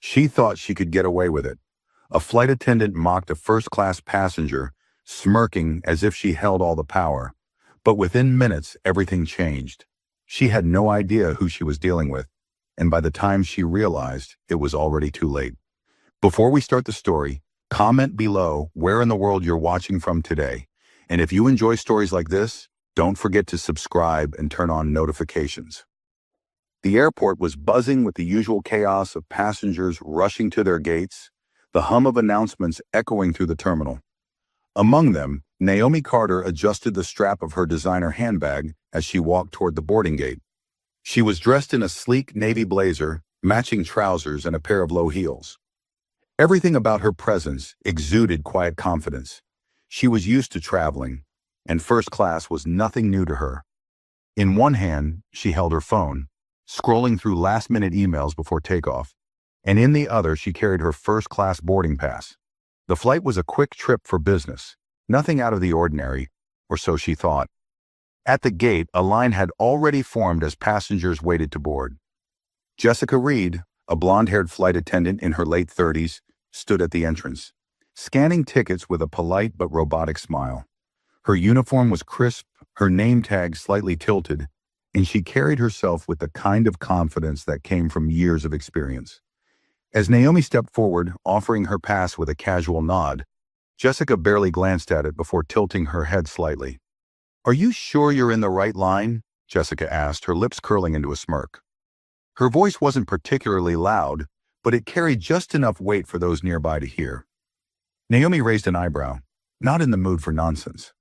She thought she could get away with it. A flight attendant mocked a first-class passenger, smirking as if she held all the power. But within minutes, everything changed. She had no idea who she was dealing with, and by the time she realized, it was already too late. Before we start the story, comment below where in the world you're watching from today. And if you enjoy stories like this, don't forget to subscribe and turn on notifications. The airport was buzzing with the usual chaos of passengers rushing to their gates, the hum of announcements echoing through the terminal. Among them, Naomi Carter adjusted the strap of her designer handbag as she walked toward the boarding gate. She was dressed in a sleek navy blazer, matching trousers, and a pair of low heels. Everything about her presence exuded quiet confidence. She was used to traveling, and first class was nothing new to her. In one hand, she held her phone, scrolling through last-minute emails before takeoff, and in the other she carried her first-class boarding pass. The flight was a quick trip for business, nothing out of the ordinary, or so she thought. At the gate, a line had already formed as passengers waited to board. Jessica Reed, a blonde-haired flight attendant in her late 30s, stood at the entrance, scanning tickets with a polite but robotic smile. Her uniform was crisp, her name tag slightly tilted, and she carried herself with the kind of confidence that came from years of experience. As Naomi stepped forward, offering her pass with a casual nod, Jessica barely glanced at it before tilting her head slightly. "Are you sure you're in the right line?" Jessica asked, her lips curling into a smirk. Her voice wasn't particularly loud, but it carried just enough weight for those nearby to hear. Naomi raised an eyebrow, not in the mood for nonsense.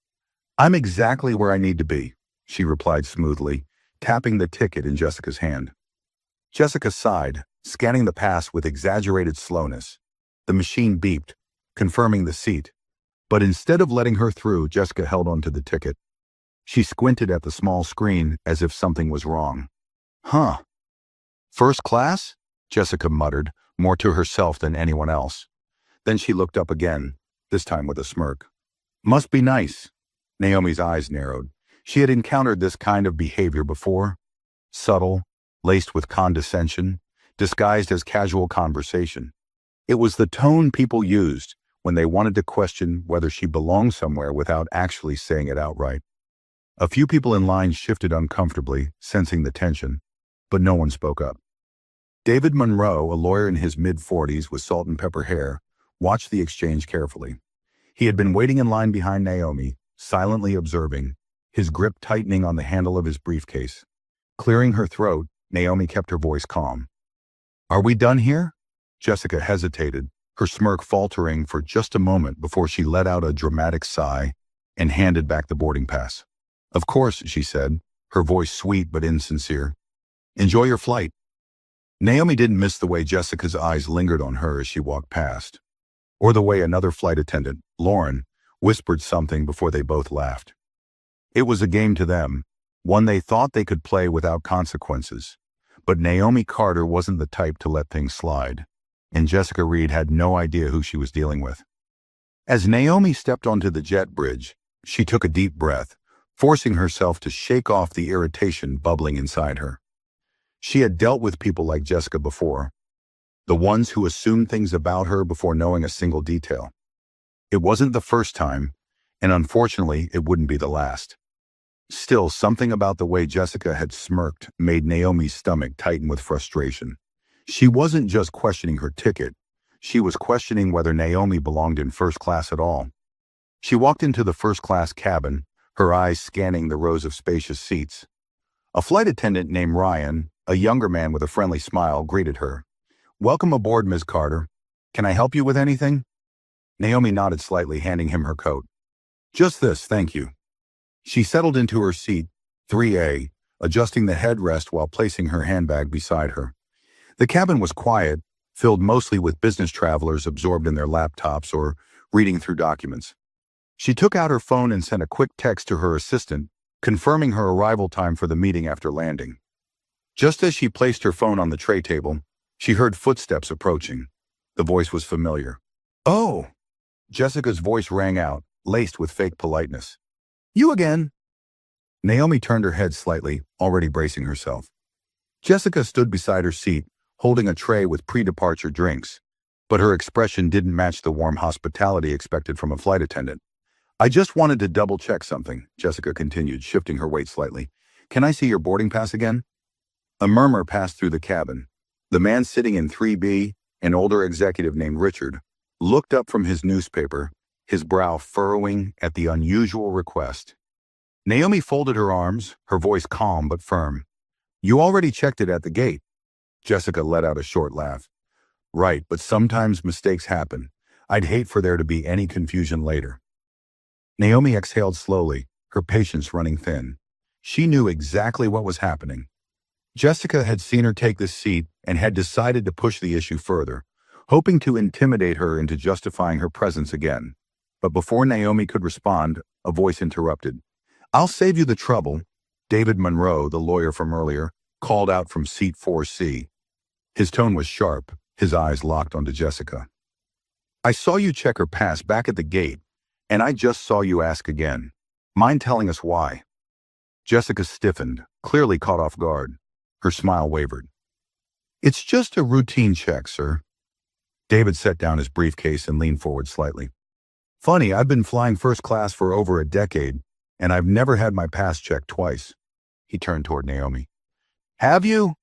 "I'm exactly where I need to be," she replied smoothly, tapping the ticket in Jessica's hand. Jessica sighed, scanning the pass with exaggerated slowness. The machine beeped, confirming the seat. But instead of letting her through, Jessica held onto the ticket. She squinted at the small screen as if something was wrong. "Huh. First class?" Jessica muttered, more to herself than anyone else. Then she looked up again, this time with a smirk. "Must be nice." Naomi's eyes narrowed. She had encountered this kind of behavior before. Subtle, laced with condescension, disguised as casual conversation. It was the tone people used when they wanted to question whether she belonged somewhere without actually saying it outright. A few people in line shifted uncomfortably, sensing the tension, but no one spoke up. David Monroe, a lawyer in his mid-40s with salt and pepper hair, watched the exchange carefully. He had been waiting in line behind Naomi, silently observing, his grip tightening on the handle of his briefcase. Clearing her throat, Naomi kept her voice calm. "Are we done here?" Jessica hesitated, her smirk faltering for just a moment before she let out a dramatic sigh and handed back the boarding pass. "Of course," she said, her voice sweet but insincere. "Enjoy your flight." Naomi didn't miss the way Jessica's eyes lingered on her as she walked past, or the way another flight attendant, Lauren, whispered something before they both laughed. It was a game to them, one they thought they could play without consequences. But Naomi Carter wasn't the type to let things slide, and Jessica Reed had no idea who she was dealing with. As Naomi stepped onto the jet bridge, she took a deep breath, forcing herself to shake off the irritation bubbling inside her. She had dealt with people like Jessica before, the ones who assumed things about her before knowing a single detail. It wasn't the first time, and unfortunately, it wouldn't be the last. Still, something about the way Jessica had smirked made Naomi's stomach tighten with frustration. She wasn't just questioning her ticket, she was questioning whether Naomi belonged in first class at all. She walked into the first-class cabin, her eyes scanning the rows of spacious seats. A flight attendant named Ryan, a younger man with a friendly smile, greeted her. "Welcome aboard, Ms. Carter. Can I help you with anything?" Naomi nodded slightly, handing him her coat. "Just this, thank you." She settled into her seat, 3A, adjusting the headrest while placing her handbag beside her. The cabin was quiet, filled mostly with business travelers absorbed in their laptops or reading through documents. She took out her phone and sent a quick text to her assistant, confirming her arrival time for the meeting after landing. Just as she placed her phone on the tray table, she heard footsteps approaching. The voice was familiar. "Oh!" Jessica's voice rang out, laced with fake politeness. "You again." Naomi turned her head slightly, already bracing herself. Jessica stood beside her seat, holding a tray with pre-departure drinks, but her expression didn't match the warm hospitality expected from a flight attendant. "I just wanted to double-check something," Jessica continued, shifting her weight slightly. "Can I see your boarding pass again?" A murmur passed through the cabin. The man sitting in 3B, an older executive named Richard, looked up from his newspaper, his brow furrowing at the unusual request. Naomi folded her arms, her voice calm but firm. "You already checked it at the gate." Jessica let out a short laugh. "Right, but sometimes mistakes happen. I'd hate for there to be any confusion later." Naomi exhaled slowly, her patience running thin. She knew exactly what was happening. Jessica had seen her take this seat and had decided to push the issue further, hoping to intimidate her into justifying her presence again. But before Naomi could respond, a voice interrupted. "I'll save you the trouble," David Monroe, the lawyer from earlier, called out from seat 4C. His tone was sharp, his eyes locked onto Jessica. "I saw you check her pass back at the gate, and I just saw you ask again. Mind telling us why?" Jessica stiffened, clearly caught off guard. Her smile wavered. "It's just a routine check, sir." David set down his briefcase and leaned forward slightly. "Funny, I've been flying first class for over a decade, and I've never had my pass checked twice." He turned toward Naomi. "Have you?"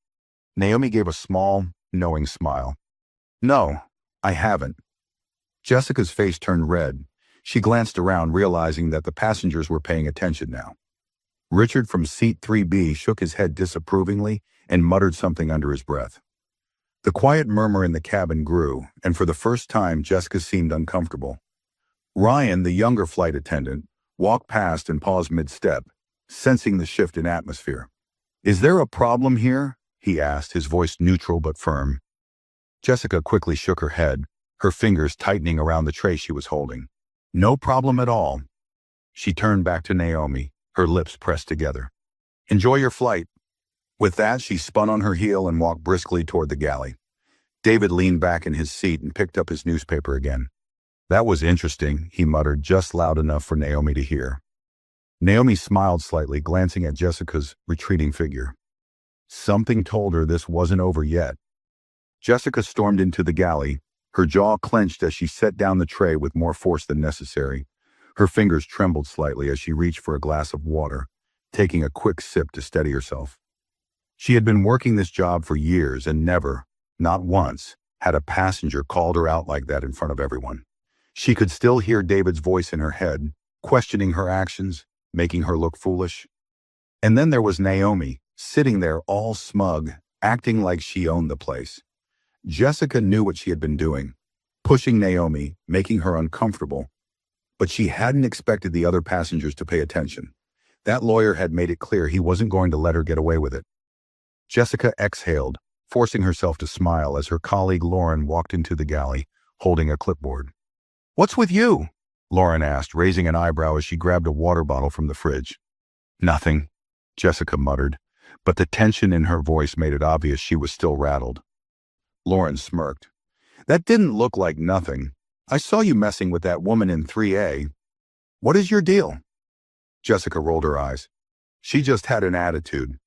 Naomi gave a small, knowing smile. "No, I haven't." Jessica's face turned red. She glanced around, realizing that the passengers were paying attention now. Richard from seat 3B shook his head disapprovingly and muttered something under his breath. The quiet murmur in the cabin grew, and for the first time Jessica seemed uncomfortable. Ryan, the younger flight attendant, walked past and paused mid-step, sensing the shift in atmosphere. "Is there a problem here?" he asked, his voice neutral but firm. Jessica quickly shook her head, her fingers tightening around the tray she was holding. "No problem at all." She turned back to Naomi, her lips pressed together. "Enjoy your flight." With that, she spun on her heel and walked briskly toward the galley. David leaned back in his seat and picked up his newspaper again. "That was interesting," he muttered, just loud enough for Naomi to hear. Naomi smiled slightly, glancing at Jessica's retreating figure. Something told her this wasn't over yet. Jessica stormed into the galley, her jaw clenched as she set down the tray with more force than necessary. Her fingers trembled slightly as she reached for a glass of water, taking a quick sip to steady herself. She had been working this job for years and never, not once, had a passenger called her out like that in front of everyone. She could still hear David's voice in her head, questioning her actions, making her look foolish. And then there was Naomi, sitting there all smug, acting like she owned the place. Jessica knew what she had been doing, pushing Naomi, making her uncomfortable, but she hadn't expected the other passengers to pay attention. That lawyer had made it clear he wasn't going to let her get away with it. Jessica exhaled, forcing herself to smile as her colleague Lauren walked into the galley, holding a clipboard. "What's with you?" Lauren asked, raising an eyebrow as she grabbed a water bottle from the fridge. "Nothing," Jessica muttered, but the tension in her voice made it obvious she was still rattled. Lauren smirked. "That didn't look like nothing. I saw you messing with that woman in 3A. What is your deal?" Jessica rolled her eyes. She just had an attitude.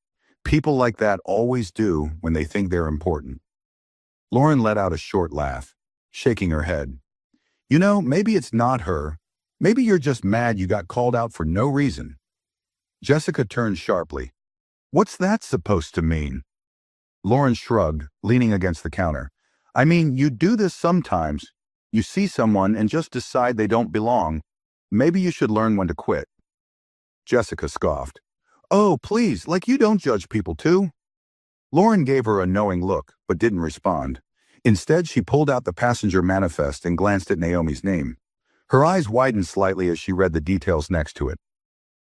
People like that always do when they think they're important. Lauren let out a short laugh, shaking her head. "You know, maybe it's not her. Maybe you're just mad you got called out for no reason." Jessica turned sharply. "What's that supposed to mean?" Lauren shrugged, leaning against the counter. "I mean, you do this sometimes. You see someone and just decide they don't belong. Maybe you should learn when to quit." Jessica scoffed. "Oh, please, like you don't judge people too." Lauren gave her a knowing look, but didn't respond. Instead, she pulled out the passenger manifest and glanced at Naomi's name. Her eyes widened slightly as she read the details next to it.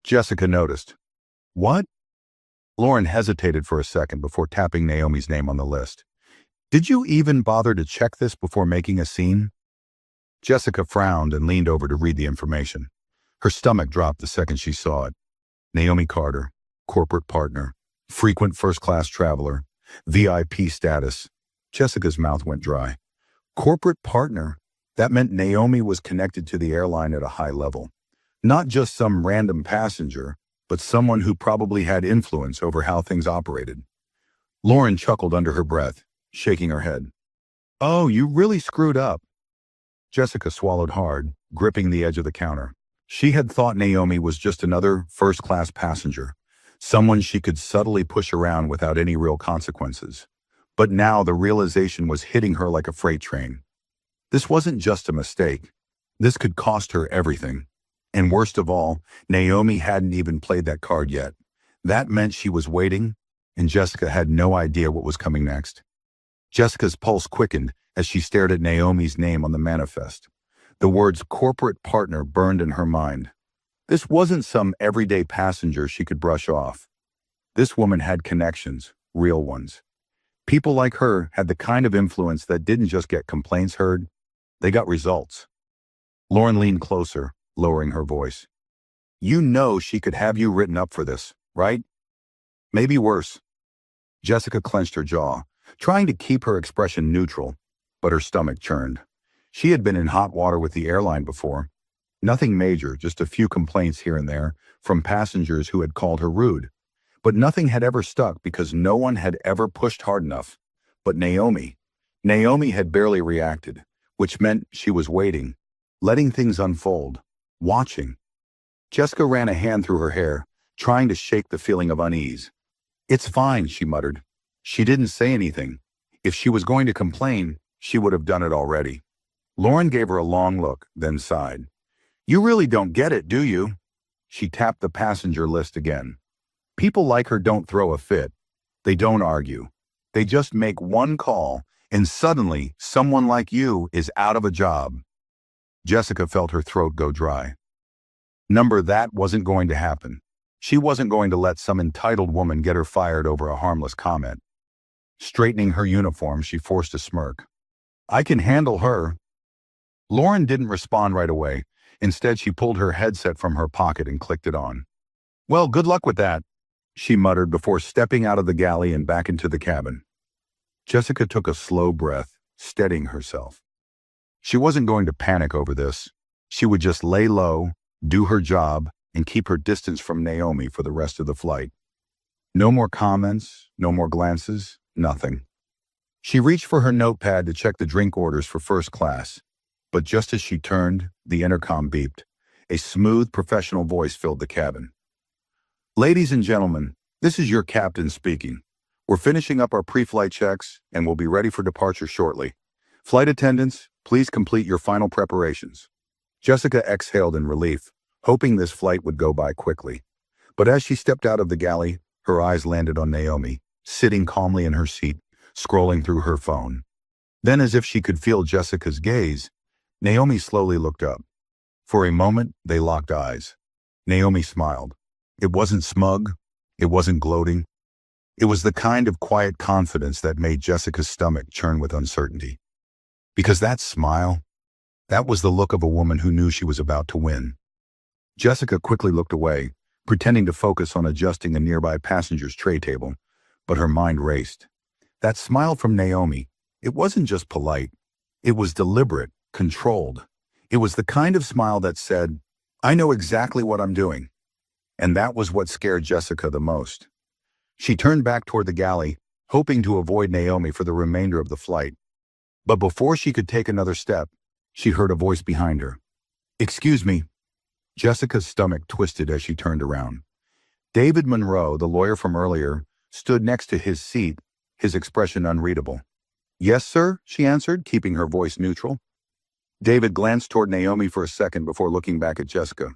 Jessica noticed. "What?" Lauren hesitated for a second before tapping Naomi's name on the list. "Did you even bother to check this before making a scene?" Jessica frowned and leaned over to read the information. Her stomach dropped the second she saw it. Naomi Carter, corporate partner, frequent first-class traveler, VIP status. Jessica's mouth went dry. Corporate partner? That meant Naomi was connected to the airline at a high level. Not just some random passenger, but someone who probably had influence over how things operated. Lauren chuckled under her breath. shaking her head. Oh, you really screwed up. Jessica swallowed hard, gripping the edge of the counter. She had thought Naomi was just another first-class passenger, someone she could subtly push around without any real consequences. But now the realization was hitting her like a freight train. This wasn't just a mistake. This could cost her everything. And worst of all, Naomi hadn't even played that card yet. That meant she was waiting, and Jessica had no idea what was coming next. Jessica's pulse quickened as she stared at Naomi's name on the manifest. The words corporate partner burned in her mind. This wasn't some everyday passenger she could brush off. This woman had connections, real ones. People like her had the kind of influence that didn't just get complaints heard, they got results. Lauren leaned closer, lowering her voice. You know she could have you written up for this, right? Maybe worse. Jessica clenched her jaw, trying to keep her expression neutral, but her stomach churned. She had been in hot water with the airline before. Nothing major, just a few complaints here and there from passengers who had called her rude. But nothing had ever stuck because no one had ever pushed hard enough. But Naomi had barely reacted, which meant she was waiting, letting things unfold, watching. Jessica ran a hand through her hair, trying to shake the feeling of unease. It's fine, she muttered. She didn't say anything. If she was going to complain, she would have done it already. Lauren gave her a long look, then sighed. You really don't get it, do you? She tapped the passenger list again. People like her don't throw a fit. They don't argue. They just make one call, and suddenly someone like you is out of a job. Jessica felt her throat go dry. That wasn't going to happen. She wasn't going to let some entitled woman get her fired over a harmless comment. Straightening her uniform, she forced a smirk. I can handle her. Lauren didn't respond right away. Instead, she pulled her headset from her pocket and clicked it on. Well, good luck with that, she muttered before stepping out of the galley and back into the cabin. Jessica took a slow breath, steadying herself. She wasn't going to panic over this. She would just lay low, do her job, and keep her distance from Naomi for the rest of the flight. No more comments, no more glances, nothing. She reached for her notepad to check the drink orders for first class, but just as she turned, the intercom beeped. A smooth, professional voice filled the cabin. Ladies and gentlemen, this is your captain speaking. We're finishing up our pre-flight checks and we'll be ready for departure shortly. Flight attendants, please complete your final preparations. Jessica exhaled in relief, hoping this flight would go by quickly. But as she stepped out of the galley, her eyes landed on Naomi, sitting calmly in her seat, scrolling through her phone. Then, as if she could feel Jessica's gaze, Naomi slowly looked up. For a moment, they locked eyes. Naomi smiled. It wasn't smug. It wasn't gloating. It was the kind of quiet confidence that made Jessica's stomach churn with uncertainty. Because that smile, that was the look of a woman who knew she was about to win. Jessica quickly looked away, pretending to focus on adjusting a nearby passenger's tray table, but her mind raced. That smile from Naomi, it wasn't just polite. It was deliberate, controlled. It was the kind of smile that said, I know exactly what I'm doing. And that was what scared Jessica the most. She turned back toward the galley, hoping to avoid Naomi for the remainder of the flight. But before she could take another step, she heard a voice behind her. Excuse me. Jessica's stomach twisted as she turned around. David Monroe, the lawyer from earlier, stood next to his seat, his expression unreadable. Yes, sir, she answered, keeping her voice neutral. David glanced toward Naomi for a second before looking back at Jessica.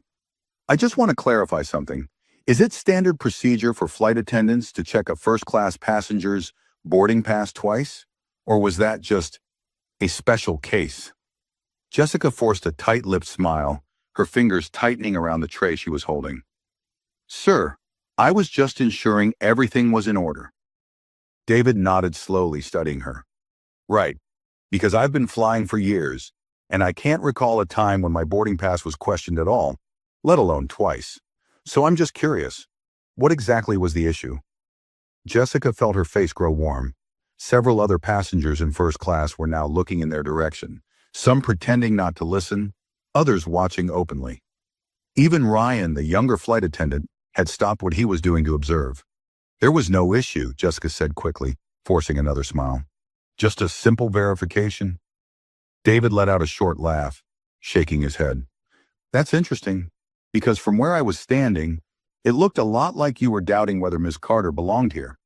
I just want to clarify something. Is it standard procedure for flight attendants to check a first-class passenger's boarding pass twice? Or was that just a special case? Jessica forced a tight-lipped smile, her fingers tightening around the tray she was holding. Sir, I was just ensuring everything was in order. David nodded slowly, studying her. Right, because I've been flying for years, and I can't recall a time when my boarding pass was questioned at all, let alone twice. So I'm just curious, what exactly was the issue? Jessica felt her face grow warm. Several other passengers in first class were now looking in their direction, some pretending not to listen, others watching openly. Even Ryan, the younger flight attendant, had stopped what he was doing to observe. There was no issue, Jessica said quickly, forcing another smile. Just a simple verification? David let out a short laugh, shaking his head. That's interesting, because from where I was standing, it looked a lot like you were doubting whether Miss Carter belonged here.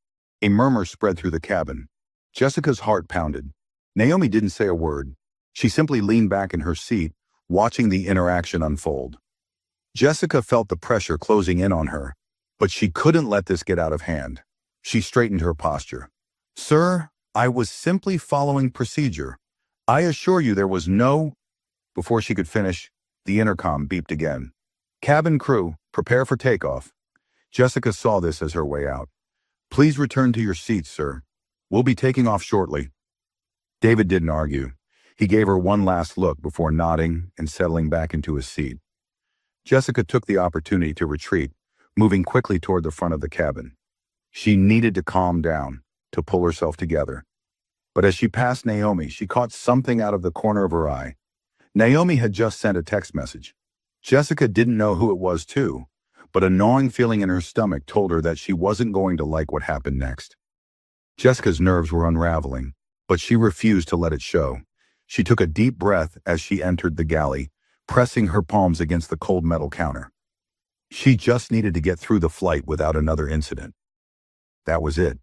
A murmur spread through the cabin. Jessica's heart pounded. Naomi didn't say a word. She simply leaned back in her seat, watching the interaction unfold. Jessica felt the pressure closing in on her, but she couldn't let this get out of hand. She straightened her posture. Sir, I was simply following procedure. I assure you there was no... Before she could finish, the intercom beeped again. Cabin crew, prepare for takeoff. Jessica saw this as her way out. Please return to your seats, sir. We'll be taking off shortly. David didn't argue. He gave her one last look before nodding and settling back into his seat. Jessica took the opportunity to retreat, moving quickly toward the front of the cabin. She needed to calm down, to pull herself together. But as she passed Naomi, she caught something out of the corner of her eye. Naomi had just sent a text message. Jessica didn't know who it was too, but a gnawing feeling in her stomach told her that she wasn't going to like what happened next. Jessica's nerves were unraveling, but she refused to let it show. She took a deep breath as she entered the galley, pressing her palms against the cold metal counter. She just needed to get through the flight without another incident. That was it.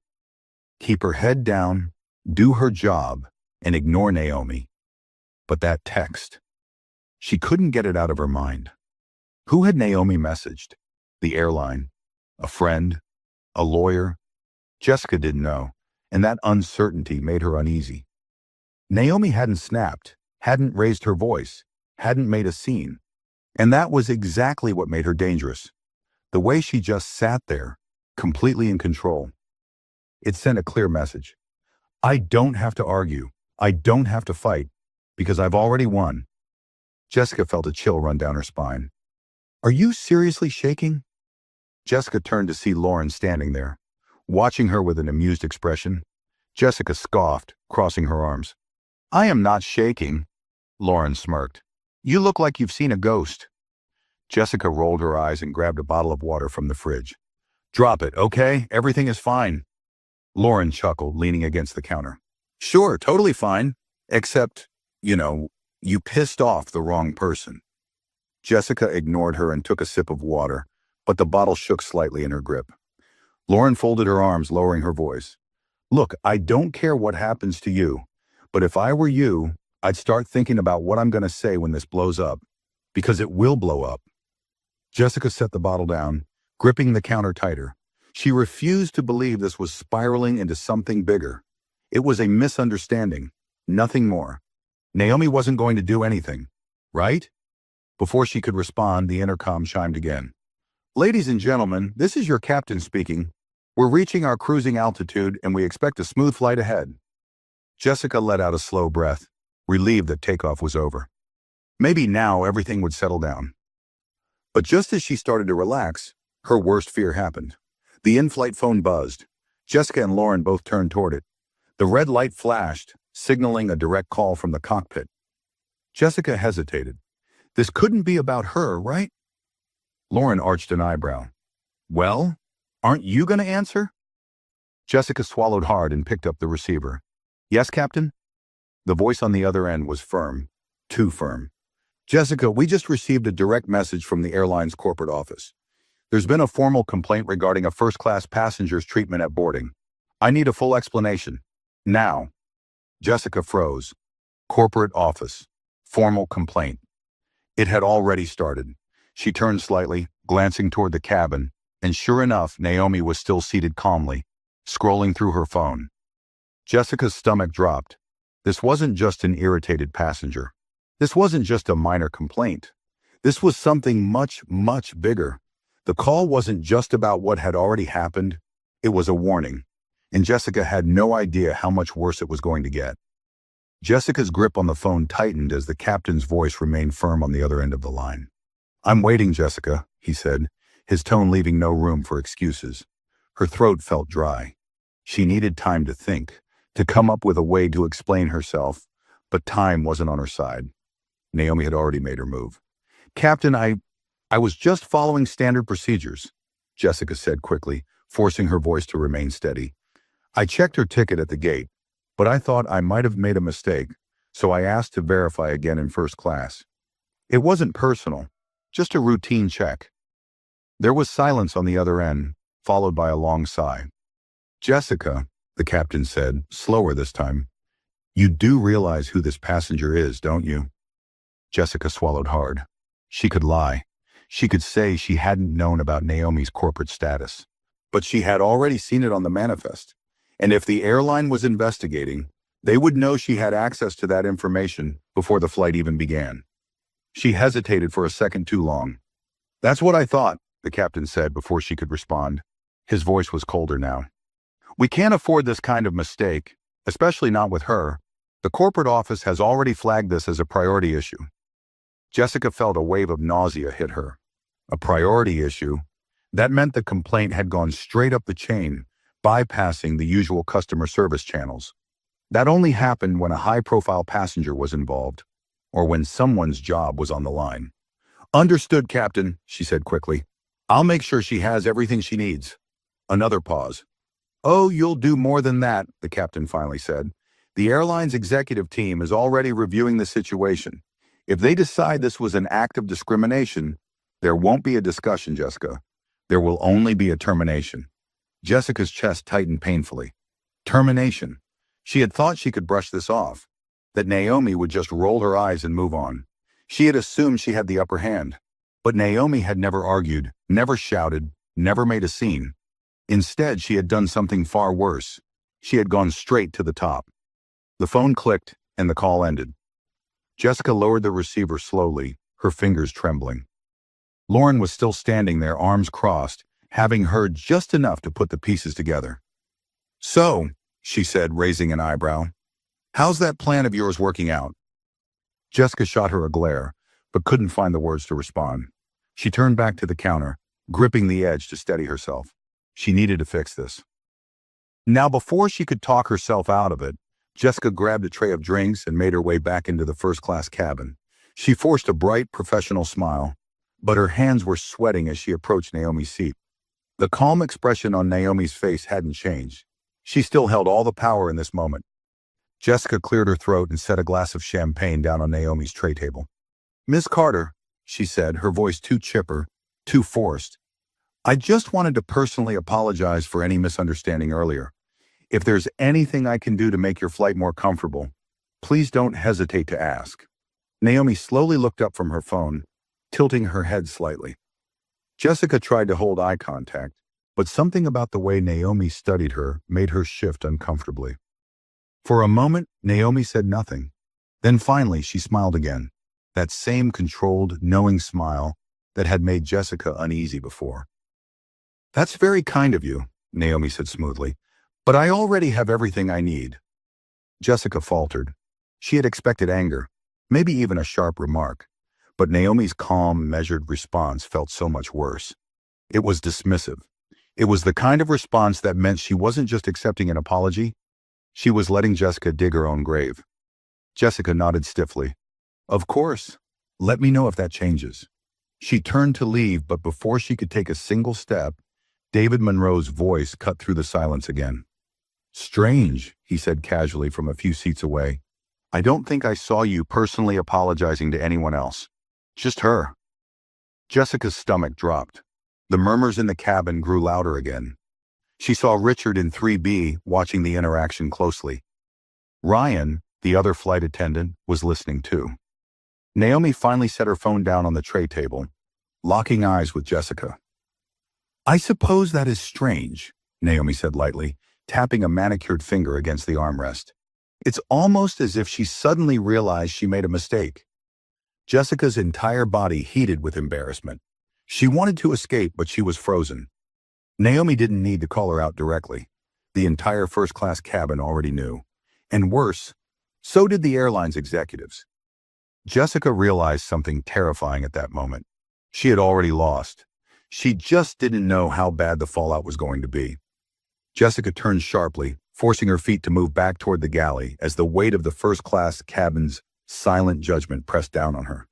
Keep her head down, do her job, and ignore Naomi. But that text. She couldn't get it out of her mind. Who had Naomi messaged? The airline? A friend? A lawyer? Jessica didn't know, and that uncertainty made her uneasy. Naomi hadn't snapped, hadn't raised her voice, hadn't made a scene. And that was exactly what made her dangerous. The way she just sat there, completely in control. It sent a clear message. I don't have to argue. I don't have to fight, because I've already won. Jessica felt a chill run down her spine. Are you seriously shaking? Jessica turned to see Lauren standing there, watching her with an amused expression. Jessica scoffed, crossing her arms. I am not shaking, Lauren smirked. You look like you've seen a ghost. Jessica rolled her eyes and grabbed a bottle of water from the fridge. Drop it, okay? Everything is fine. Lauren chuckled, leaning against the counter. Sure, totally fine. Except, you pissed off the wrong person. Jessica ignored her and took a sip of water, but the bottle shook slightly in her grip. Lauren folded her arms, lowering her voice. Look, I don't care what happens to you, but if I were you, I'd start thinking about what I'm going to say when this blows up, because it will blow up. Jessica set the bottle down, gripping the counter tighter. She refused to believe this was spiraling into something bigger. It was a misunderstanding, nothing more. Naomi wasn't going to do anything, right? Before she could respond, the intercom chimed again. Ladies and gentlemen, this is your captain speaking. We're reaching our cruising altitude and we expect a smooth flight ahead. Jessica let out a slow breath, relieved that takeoff was over. Maybe now everything would settle down. But just as she started to relax, her worst fear happened. The in-flight phone buzzed. Jessica and Lauren both turned toward it. The red light flashed, signaling a direct call from the cockpit. Jessica hesitated. This couldn't be about her, right? Lauren arched an eyebrow. Well, aren't you going to answer? Jessica swallowed hard and picked up the receiver. Yes, Captain? The voice on the other end was firm, too firm. Jessica, we just received a direct message from the airline's corporate office. There's been a formal complaint regarding a first-class passenger's treatment at boarding. I need a full explanation. Now. Jessica froze. Corporate office. Formal complaint. It had already started. She turned slightly, glancing toward the cabin, and sure enough, Naomi was still seated calmly, scrolling through her phone. Jessica's stomach dropped. This wasn't just an irritated passenger. This wasn't just a minor complaint. This was something much, much bigger. The call wasn't just about what had already happened. It was a warning, and Jessica had no idea how much worse it was going to get. Jessica's grip on the phone tightened as the captain's voice remained firm on the other end of the line. I'm waiting, Jessica, he said, his tone leaving no room for excuses. Her throat felt dry. She needed time to think, to come up with a way to explain herself, but time wasn't on her side. Naomi had already made her move. Captain, I was just following standard procedures, Jessica said quickly, forcing her voice to remain steady. I checked her ticket at the gate. but I thought I might have made a mistake, so I asked to verify again in first class. It wasn't personal, just a routine check. There was silence on the other end, followed by a long sigh. Jessica, the captain said, slower this time. You do realize who this passenger is, don't you? Jessica swallowed hard. She could lie. She could say she hadn't known about Naomi's corporate status. But she had already seen it on the manifest. And if the airline was investigating, they would know she had access to that information before the flight even began. She hesitated for a second too long. That's what I thought, the captain said before she could respond. His voice was colder now. We can't afford this kind of mistake, especially not with her. The corporate office has already flagged this as a priority issue. Jessica felt a wave of nausea hit her. A priority issue? That meant the complaint had gone straight up the chain, bypassing the usual customer service channels. That only happened when a high-profile passenger was involved, or when someone's job was on the line. Understood, Captain, she said quickly. I'll make sure she has everything she needs. Another pause. Oh, you'll do more than that, the captain finally said. The airline's executive team is already reviewing the situation. If they decide this was an act of discrimination, there won't be a discussion, Jessica. There will only be a termination. Jessica's chest tightened painfully. Termination. She had thought she could brush this off, that Naomi would just roll her eyes and move on. She had assumed she had the upper hand. But Naomi had never argued, never shouted, never made a scene. Instead, she had done something far worse. She had gone straight to the top. The phone clicked, and the call ended. Jessica lowered the receiver slowly, her fingers trembling. Lauren was still standing there, arms crossed, having heard just enough to put the pieces together. So, she said, raising an eyebrow, how's that plan of yours working out? Jessica shot her a glare, but couldn't find the words to respond. She turned back to the counter, gripping the edge to steady herself. She needed to fix this. Now, before she could talk herself out of it, Jessica grabbed a tray of drinks and made her way back into the first-class cabin. She forced a bright, professional smile, but her hands were sweating as she approached Naomi's seat. The calm expression on Naomi's face hadn't changed. She still held all the power in this moment. Jessica cleared her throat and set a glass of champagne down on Naomi's tray table. Miss Carter, she said, her voice too chipper, too forced. I just wanted to personally apologize for any misunderstanding earlier. If there's anything I can do to make your flight more comfortable, please don't hesitate to ask. Naomi slowly looked up from her phone, tilting her head slightly. Jessica tried to hold eye contact, but something about the way Naomi studied her made her shift uncomfortably. For a moment, Naomi said nothing. Then finally, she smiled again, that same controlled, knowing smile that had made Jessica uneasy before. That's very kind of you, Naomi said smoothly, but I already have everything I need. Jessica faltered. She had expected anger, maybe even a sharp remark, but Naomi's calm, measured response felt so much worse. It was dismissive. It was the kind of response that meant she wasn't just accepting an apology, she was letting Jessica dig her own grave. Jessica nodded stiffly. Of course. Let me know if that changes. She turned to leave, but before she could take a single step, David Monroe's voice cut through the silence again. Strange, he said casually from a few seats away. I don't think I saw you personally apologizing to anyone else. Just her. Jessica's stomach dropped. The murmurs in the cabin grew louder again. She saw Richard in 3B watching the interaction closely. Ryan, the other flight attendant, was listening too. Naomi finally set her phone down on the tray table, locking eyes with Jessica. I suppose that is strange, Naomi said lightly, tapping a manicured finger against the armrest. It's almost as if she suddenly realized she made a mistake. Jessica's entire body heated with embarrassment. She wanted to escape, but she was frozen. Naomi didn't need to call her out directly. The entire first-class cabin already knew. And worse, so did the airline's executives. Jessica realized something terrifying at that moment. She had already lost. She just didn't know how bad the fallout was going to be. Jessica turned sharply, forcing her feet to move back toward the galley as the weight of the first-class cabin's silent judgment pressed down on her.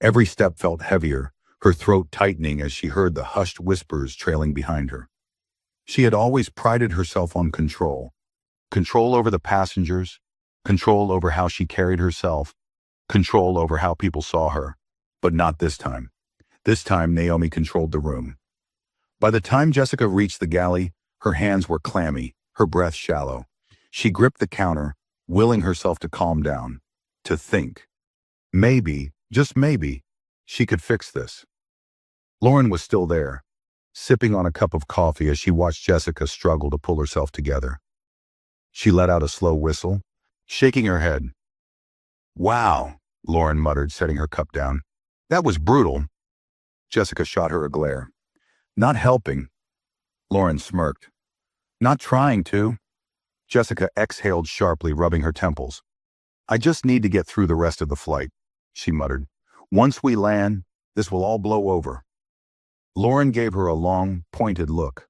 Every step felt heavier, her throat tightening as she heard the hushed whispers trailing behind her. She had always prided herself on control, Control over the passengers, control over how she carried herself, control over how people saw her. But not this time. This time, Naomi controlled the room. By the time Jessica reached the galley, her hands were clammy, her breath shallow. She gripped the counter, willing herself to calm down, to think. Maybe, just maybe, she could fix this. Lauren was still there, sipping on a cup of coffee as she watched Jessica struggle to pull herself together. She let out a slow whistle, shaking her head. "Wow," Lauren muttered, setting her cup down. "That was brutal." Jessica shot her a glare. "Not helping." Lauren smirked. "Not trying to." Jessica exhaled sharply, rubbing her temples. "I just need to get through the rest of the flight," she muttered. "Once we land, this will all blow over." Lauren gave her a long, pointed look.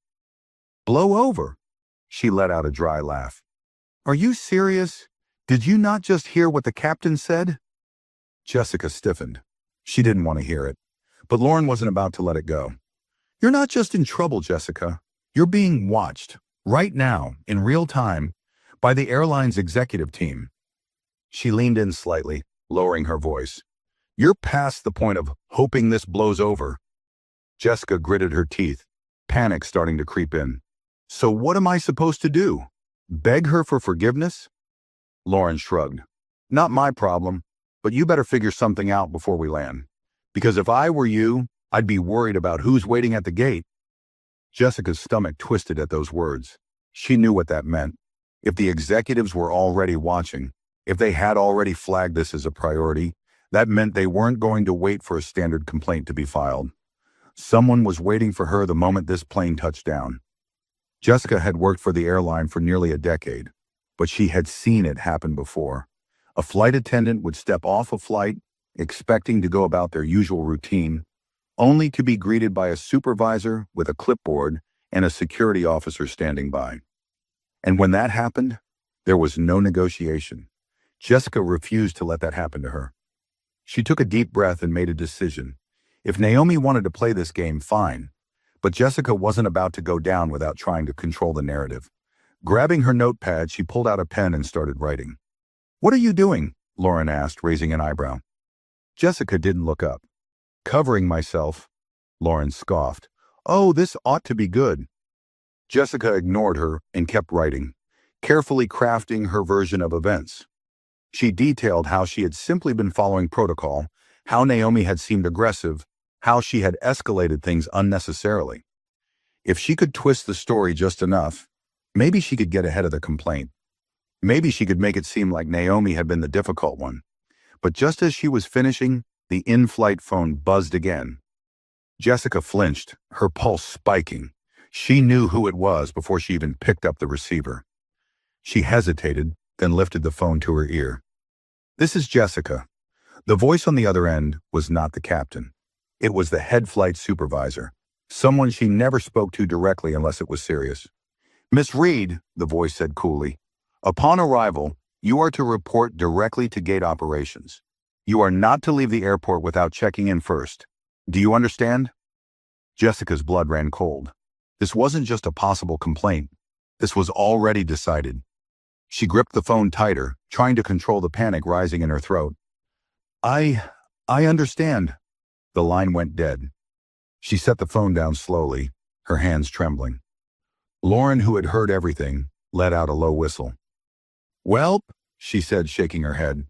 "Blow over?" She let out a dry laugh. "Are you serious? Did you not just hear what the captain said?" Jessica stiffened. She didn't want to hear it, but Lauren wasn't about to let it go. "You're not just in trouble, Jessica. You're being watched, right now, in real time, by the airline's executive team." She leaned in slightly, lowering her voice. "You're past the point of hoping this blows over." Jessica gritted her teeth, panic starting to creep in. "So what am I supposed to do? Beg her for forgiveness?" Lauren shrugged. "Not my problem, but you better figure something out before we land. Because if I were you, I'd be worried about who's waiting at the gate." Jessica's stomach twisted at those words. She knew what that meant. If the executives were already watching, if they had already flagged this as a priority, that meant they weren't going to wait for a standard complaint to be filed. Someone was waiting for her the moment this plane touched down. Jessica had worked for the airline for nearly a decade, but she had seen it happen before. A flight attendant would step off a flight, expecting to go about their usual routine, only to be greeted by a supervisor with a clipboard and a security officer standing by. And when that happened, there was no negotiation. Jessica refused to let that happen to her. She took a deep breath and made a decision. If Naomi wanted to play this game, fine. But Jessica wasn't about to go down without trying to control the narrative. Grabbing her notepad, she pulled out a pen and started writing. "What are you doing?" Lauren asked, raising an eyebrow. Jessica didn't look up. "Covering myself," Lauren scoffed. "Oh, this ought to be good." Jessica ignored her and kept writing, carefully crafting her version of events. She detailed how she had simply been following protocol, how Naomi had seemed aggressive, how she had escalated things unnecessarily. If she could twist the story just enough, maybe she could get ahead of the complaint. Maybe she could make it seem like Naomi had been the difficult one. But just as she was finishing, the in-flight phone buzzed again. Jessica flinched, her pulse spiking. She knew who it was before she even picked up the receiver. She hesitated, then lifted the phone to her ear. "This is Jessica." The voice on the other end was not the captain. It was the head flight supervisor, someone she never spoke to directly unless it was serious. "Miss Reed," the voice said coolly, "upon arrival, you are to report directly to gate operations. You are not to leave the airport without checking in first. Do you understand?" Jessica's blood ran cold. This wasn't just a possible complaint. This was already decided. She gripped the phone tighter, trying to control the panic rising in her throat. I understand." The line went dead. She set the phone down slowly, her hands trembling. Lauren, who had heard everything, let out a low whistle. "Well," she said, shaking her head,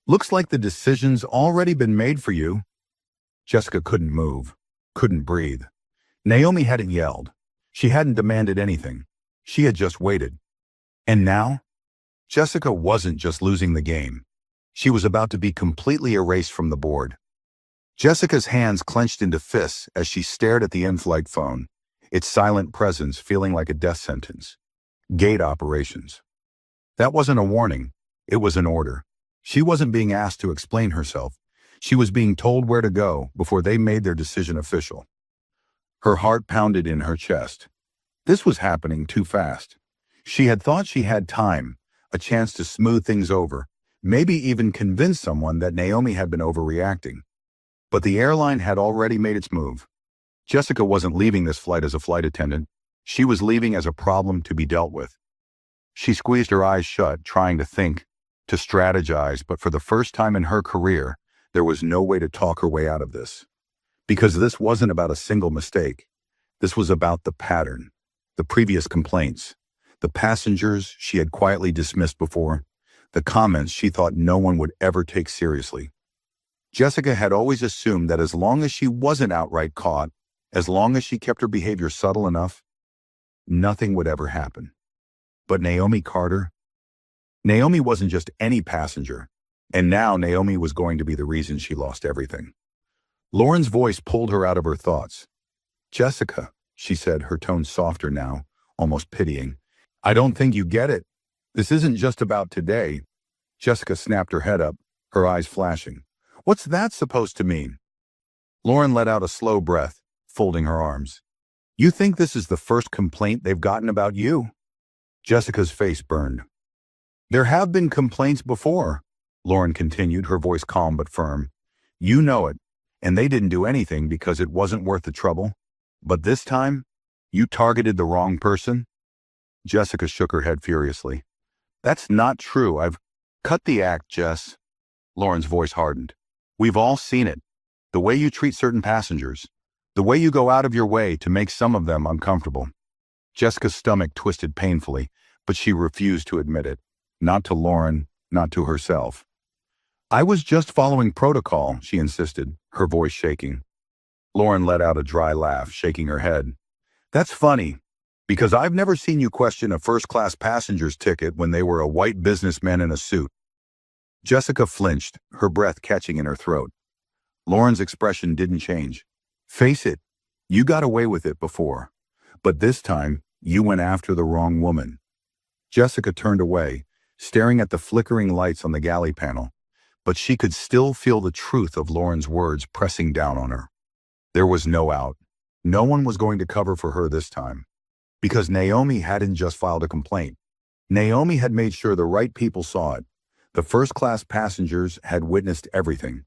"looks like the decision's already been made for you." Jessica couldn't move, couldn't breathe. Naomi hadn't yelled. She hadn't demanded anything. She had just waited. And now? Jessica wasn't just losing the game. She was about to be completely erased from the board. Jessica's hands clenched into fists as she stared at the in-flight phone, its silent presence feeling like a death sentence. Gate operations. That wasn't a warning. It was an order. She wasn't being asked to explain herself. She was being told where to go before they made their decision official. Her heart pounded in her chest. This was happening too fast. She had thought she had time, a chance to smooth things over, maybe even convince someone that Naomi had been overreacting. But the airline had already made its move. Jessica wasn't leaving this flight as a flight attendant. She was leaving as a problem to be dealt with. She squeezed her eyes shut, trying to think, to strategize, but for the first time in her career, there was no way to talk her way out of this. Because this wasn't about a single mistake. This was about the pattern, the previous complaints, the passengers she had quietly dismissed before, the comments she thought no one would ever take seriously. Jessica had always assumed that as long as she wasn't outright caught, as long as she kept her behavior subtle enough, nothing would ever happen. But Naomi Carter? Naomi wasn't just any passenger, and now Naomi was going to be the reason she lost everything. Lauren's voice pulled her out of her thoughts. "Jessica," she said, her tone softer now, almost pitying. "I don't think you get it. This isn't just about today." Jessica snapped her head up, her eyes flashing. "What's that supposed to mean?" Lauren let out a slow breath, folding her arms. "You think this is the first complaint they've gotten about you?" Jessica's face burned. "There have been complaints before," Lauren continued, her voice calm but firm. "You know it, and they didn't do anything because it wasn't worth the trouble. But this time, you targeted the wrong person?" Jessica shook her head furiously. "That's not true. I've cut the act, Jess." Lauren's voice hardened. "We've all seen it. The way you treat certain passengers. The way you go out of your way to make some of them uncomfortable." Jessica's stomach twisted painfully, but she refused to admit it. Not to Lauren, not to herself. "I was just following protocol," she insisted, her voice shaking. Lauren let out a dry laugh, shaking her head. "That's funny, because I've never seen you question a first-class passenger's ticket when they were a white businessman in a suit." Jessica flinched, her breath catching in her throat. Lauren's expression didn't change. "Face it, you got away with it before. But this time, you went after the wrong woman." Jessica turned away, staring at the flickering lights on the galley panel, but she could still feel the truth of Lauren's words pressing down on her. There was no out. No one was going to cover for her this time. Because Naomi hadn't just filed a complaint. Naomi had made sure the right people saw it. The first-class passengers had witnessed everything.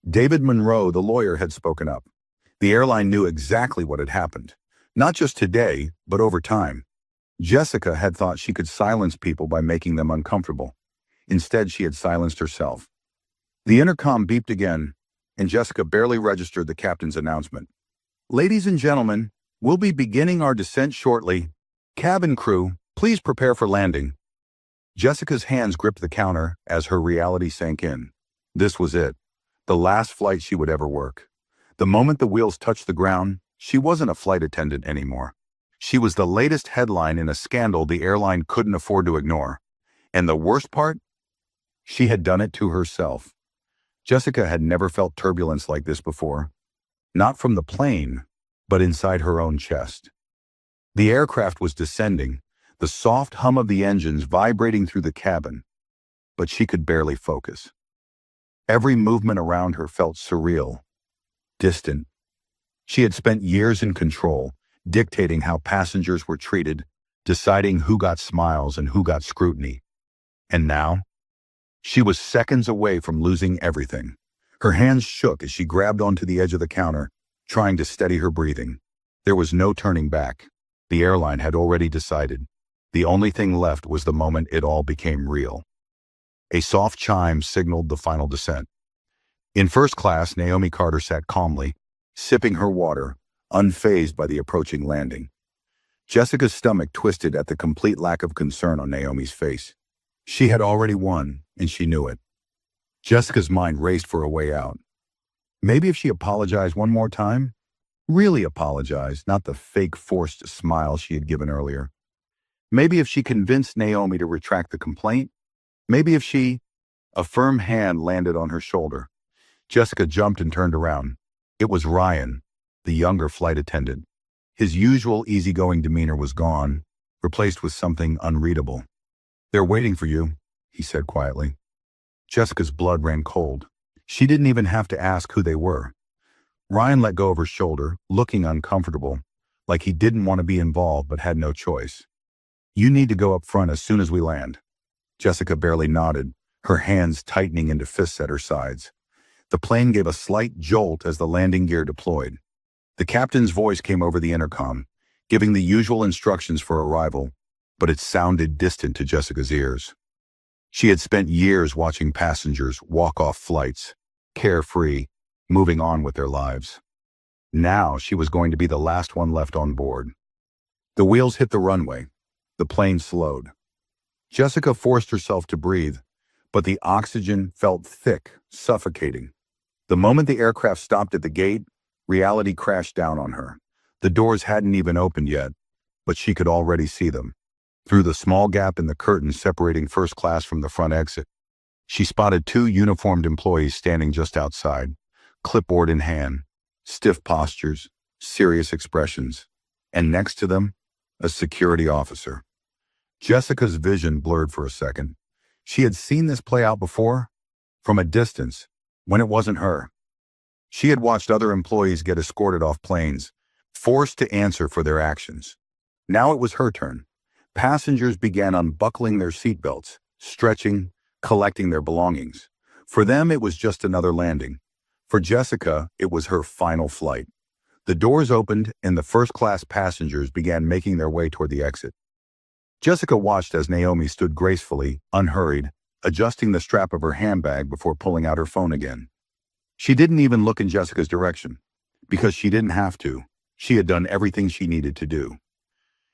David Monroe, the lawyer, had spoken up. The airline knew exactly what had happened. Not just today, but over time. Jessica had thought she could silence people by making them uncomfortable. Instead, she had silenced herself. The intercom beeped again, and Jessica barely registered the captain's announcement. "Ladies and gentlemen, we'll be beginning our descent shortly. Cabin crew, please prepare for landing." Jessica's hands gripped the counter as her reality sank in. This was it. The last flight she would ever work. The moment the wheels touched the ground, she wasn't a flight attendant anymore. She was the latest headline in a scandal the airline couldn't afford to ignore. And the worst part? She had done it to herself. Jessica had never felt turbulence like this before. Not from the plane, but inside her own chest. The aircraft was descending, the soft hum of the engines vibrating through the cabin, but she could barely focus. Every movement around her felt surreal, distant. She had spent years in control, dictating how passengers were treated, deciding who got smiles and who got scrutiny. And now, she was seconds away from losing everything. Her hands shook as she grabbed onto the edge of the counter, trying to steady her breathing. There was no turning back. The airline had already decided. The only thing left was the moment it all became real. A soft chime signaled the final descent. In first class, Naomi Carter sat calmly, sipping her water, unfazed by the approaching landing. Jessica's stomach twisted at the complete lack of concern on Naomi's face. She had already won, and she knew it. Jessica's mind raced for a way out. Maybe if she apologized one more time? Really apologized, not the fake forced smile she had given earlier. Maybe if she convinced Naomi to retract the complaint? Maybe if she... A firm hand landed on her shoulder. Jessica jumped and turned around. It was Ryan, the younger flight attendant. His usual easygoing demeanor was gone, replaced with something unreadable. "They're waiting for you," he said quietly. Jessica's blood ran cold. She didn't even have to ask who they were. Ryan let go of her shoulder, looking uncomfortable, like he didn't want to be involved but had no choice. "You need to go up front as soon as we land." Jessica barely nodded, her hands tightening into fists at her sides. The plane gave a slight jolt as the landing gear deployed. The captain's voice came over the intercom, giving the usual instructions for arrival. but it sounded distant to Jessica's ears. She had spent years watching passengers walk off flights, carefree, moving on with their lives. Now she was going to be the last one left on board. The wheels hit the runway. The plane slowed. Jessica forced herself to breathe, but the oxygen felt thick, suffocating. The moment the aircraft stopped at the gate, reality crashed down on her. The doors hadn't even opened yet, but she could already see them. Through the small gap in the curtain separating first class from the front exit, she spotted two uniformed employees standing just outside, clipboard in hand, stiff postures, serious expressions, and next to them, a security officer. Jessica's vision blurred for a second. She had seen this play out before, from a distance, when it wasn't her. She had watched other employees get escorted off planes, forced to answer for their actions. Now it was her turn. Passengers began unbuckling their seatbelts, stretching, collecting their belongings. For them, it was just another landing. For Jessica, it was her final flight. The doors opened and the first-class passengers began making their way toward the exit. Jessica watched as Naomi stood gracefully, unhurried, adjusting the strap of her handbag before pulling out her phone again. She didn't even look in Jessica's direction, because she didn't have to. She had done everything she needed to do.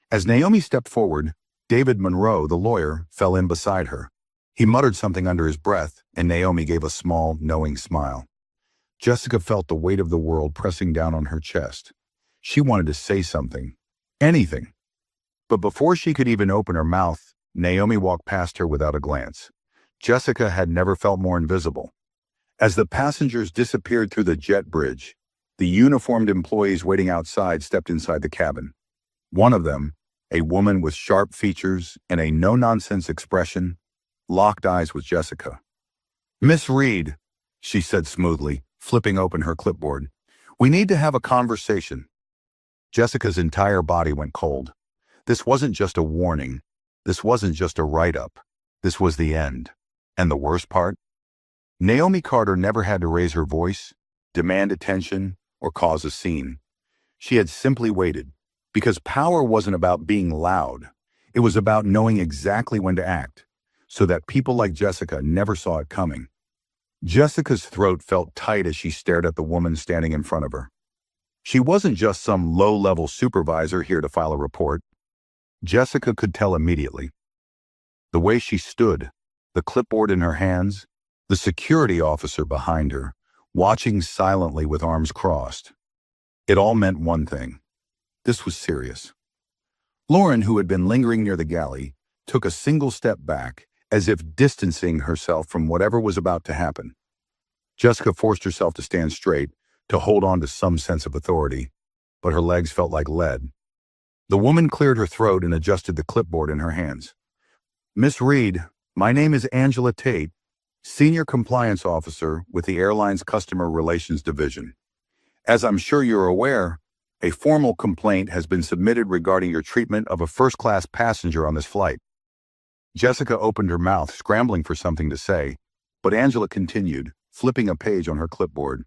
As Naomi stepped forward, David Monroe, the lawyer, fell in beside her. He muttered something under his breath, and Naomi gave a small, knowing smile. Jessica felt the weight of the world pressing down on her chest. She wanted to say something, anything. But before she could even open her mouth, Naomi walked past her without a glance. Jessica had never felt more invisible. As the passengers disappeared through the jet bridge, the uniformed employees waiting outside stepped inside the cabin. One of them, a woman with sharp features and a no-nonsense expression, locked eyes with Jessica. "Miss Reed," she said smoothly, flipping open her clipboard, "we need to have a conversation." Jessica's entire body went cold. This wasn't just a warning. This wasn't just a write-up. This was the end. And the worst part? Naomi Carter never had to raise her voice, demand attention, or cause a scene. She had simply waited, because power wasn't about being loud. It was about knowing exactly when to act, so that people like Jessica never saw it coming. Jessica's throat felt tight as she stared at the woman standing in front of her. She wasn't just some low-level supervisor here to file a report. Jessica could tell immediately. The way she stood, the clipboard in her hands, the security officer behind her, watching silently with arms crossed. It all meant one thing. This was serious. Lauren, who had been lingering near the galley, took a single step back, as if distancing herself from whatever was about to happen. Jessica forced herself to stand straight, to hold on to some sense of authority, but her legs felt like lead. The woman cleared her throat and adjusted the clipboard in her hands. "Miss Reed, my name is Angela Tate, Senior Compliance Officer with the airline's Customer Relations Division. As I'm sure you're aware, a formal complaint has been submitted regarding your treatment of a first-class passenger on this flight." Jessica opened her mouth, scrambling for something to say, but Angela continued, flipping a page on her clipboard.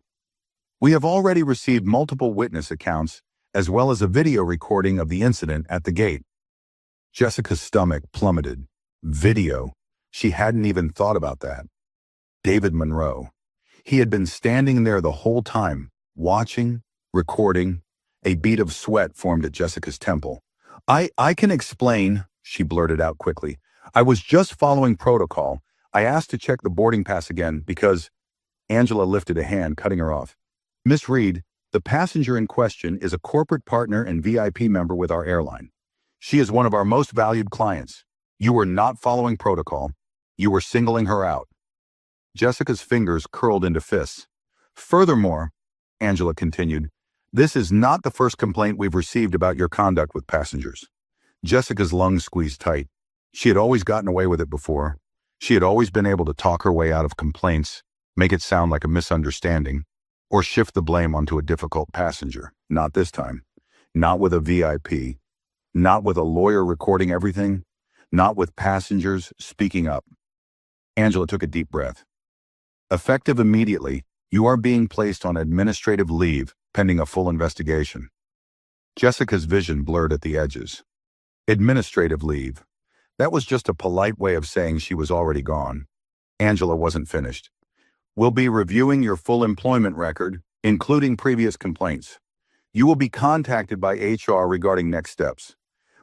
"We have already received multiple witness accounts, as well as a video recording of the incident at the gate." Jessica's stomach plummeted. Video. She hadn't even thought about that. David Monroe. He had been standing there the whole time, watching, recording. A bead of sweat formed at Jessica's temple. I can explain," she blurted out quickly. "I was just following protocol. I asked to check the boarding pass again because—" Angela lifted a hand, cutting her off. "Miss Reed, the passenger in question is a corporate partner and VIP member with our airline. She is one of our most valued clients. You were not following protocol. You were singling her out." Jessica's fingers curled into fists. "Furthermore," Angela continued, "this is not the first complaint we've received about your conduct with passengers." Jessica's lungs squeezed tight. She had always gotten away with it before. She had always been able to talk her way out of complaints, make it sound like a misunderstanding, or shift the blame onto a difficult passenger. Not this time. Not with a VIP. Not with a lawyer recording everything. Not with passengers speaking up. Angela took a deep breath. "Effective immediately, you are being placed on administrative leave pending a full investigation." Jessica's vision blurred at the edges. Administrative leave. That was just a polite way of saying she was already gone. Angela wasn't finished. We'll be reviewing your full employment record, including previous complaints. You will be contacted by HR regarding next steps.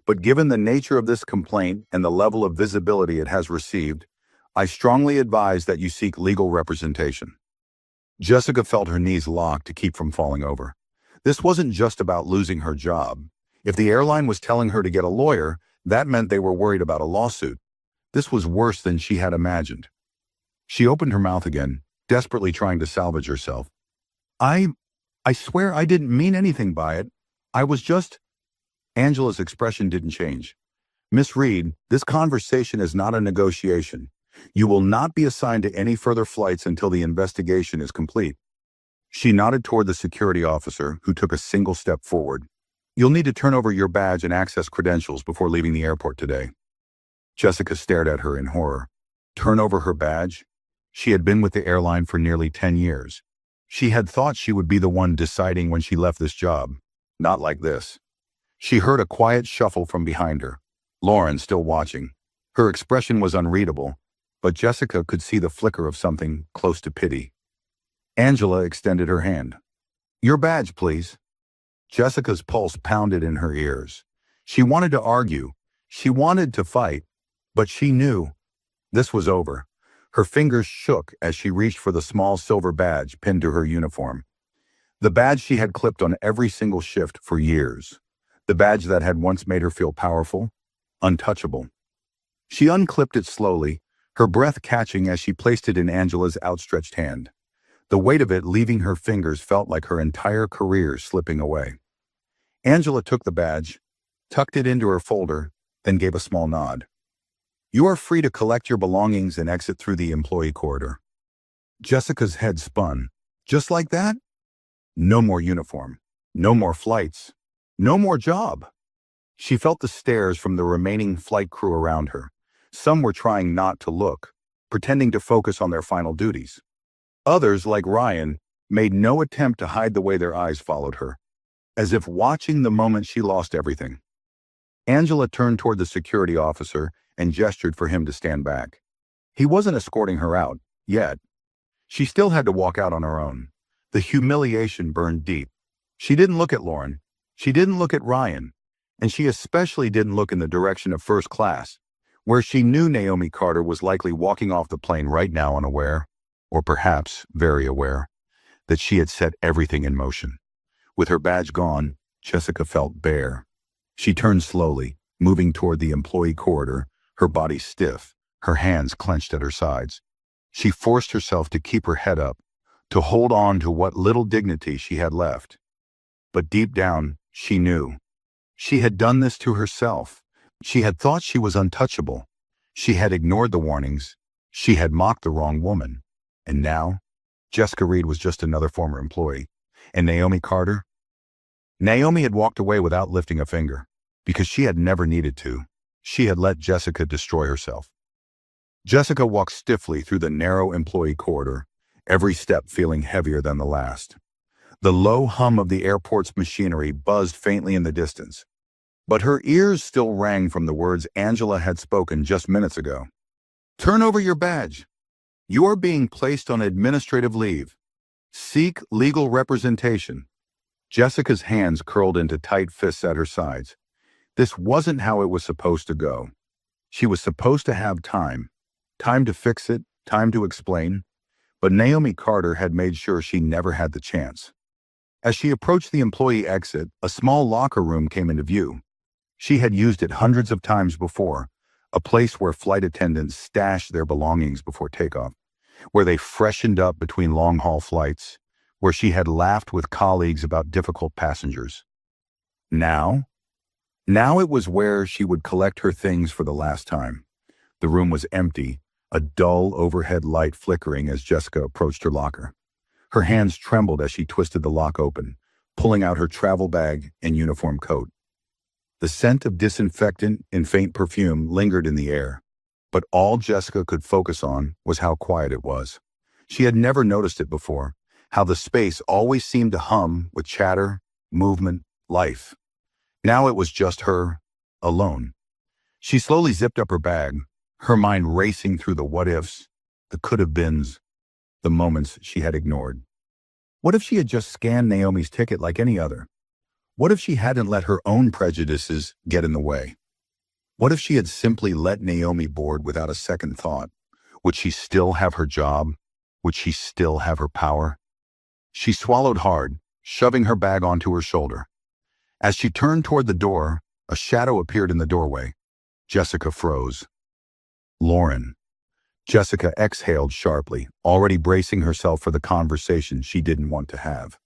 But given the nature of this complaint and the level of visibility it has received, I strongly advise that you seek legal representation. Jessica felt her knees lock to keep from falling over. This wasn't just about losing her job. If the airline was telling her to get a lawyer, that meant they were worried about a lawsuit. This was worse than she had imagined. She opened her mouth again, desperately trying to salvage herself. I swear I didn't mean anything by it. I was just... Angela's expression didn't change. Miss Reed, this conversation is not a negotiation. You will not be assigned to any further flights until the investigation is complete. She nodded toward the security officer, who took a single step forward. You'll need to turn over your badge and access credentials before leaving the airport today. Jessica stared at her in horror. Turn over her badge? She had been with the airline for nearly 10 years. She had thought she would be the one deciding when she left this job. Not like this. She heard a quiet shuffle from behind her. Lauren still watching. Her expression was unreadable, but Jessica could see the flicker of something close to pity. Angela extended her hand. Your badge, please. Jessica's pulse pounded in her ears. She wanted to argue. She wanted to fight, but she knew this was over. Her fingers shook as she reached for the small silver badge pinned to her uniform. The badge she had clipped on every single shift for years. The badge that had once made her feel powerful, untouchable. She unclipped it slowly, her breath catching as she placed it in Angela's outstretched hand. The weight of it leaving her fingers felt like her entire career slipping away. Angela took the badge, tucked it into her folder, then gave a small nod. You are free to collect your belongings and exit through the employee corridor. Jessica's head spun. Just like that? No more uniform. No more flights. No more job. She felt the stares from the remaining flight crew around her. Some were trying not to look, pretending to focus on their final duties. Others, like Ryan, made no attempt to hide the way their eyes followed her, as if watching the moment she lost everything. Angela turned toward the security officer and gestured for him to stand back. He wasn't escorting her out, yet. She still had to walk out on her own. The humiliation burned deep. She didn't look at Lauren. She didn't look at Ryan. And she especially didn't look in the direction of first class, where she knew Naomi Carter was likely walking off the plane right now unaware, or perhaps very aware, that she had set everything in motion. With her badge gone, Jessica felt bare. She turned slowly, moving toward the employee corridor, her body stiff, her hands clenched at her sides. She forced herself to keep her head up, to hold on to what little dignity she had left. But deep down, she knew. She had done this to herself. She had thought she was untouchable. She had ignored the warnings. She had mocked the wrong woman. And now, Jessica Reed was just another former employee. And Naomi Carter? Naomi had walked away without lifting a finger, because she had never needed to. She had let Jessica destroy herself. Jessica walked stiffly through the narrow employee corridor, every step feeling heavier than the last. The low hum of the airport's machinery buzzed faintly in the distance, but her ears still rang from the words Angela had spoken just minutes ago. Turn over your badge. You are being placed on administrative leave. Seek legal representation. Jessica's hands curled into tight fists at her sides. This wasn't how it was supposed to go. She was supposed to have time to fix it, time to explain, but Naomi Carter had made sure she never had the chance. As she approached the employee exit, a small locker room came into view. She had used it hundreds of times before, a place where flight attendants stashed their belongings before takeoff, where they freshened up between long-haul flights, where she had laughed with colleagues about difficult passengers. Now it was where she would collect her things for the last time. The room was empty, a dull overhead light flickering as Jessica approached her locker. Her hands trembled as she twisted the lock open, pulling out her travel bag and uniform coat. The scent of disinfectant and faint perfume lingered in the air, but all Jessica could focus on was how quiet it was. She had never noticed it before, how the space always seemed to hum with chatter, movement, life. Now it was just her, alone. She slowly zipped up her bag, her mind racing through the what-ifs, the could-have-beens, the moments she had ignored. What if she had just scanned Naomi's ticket like any other? What if she hadn't let her own prejudices get in the way? What if she had simply let Naomi board without a second thought? Would she still have her job? Would she still have her power? She swallowed hard, shoving her bag onto her shoulder. As she turned toward the door, a shadow appeared in the doorway. Jessica froze. Lauren. Jessica exhaled sharply, already bracing herself for the conversation she didn't want to have.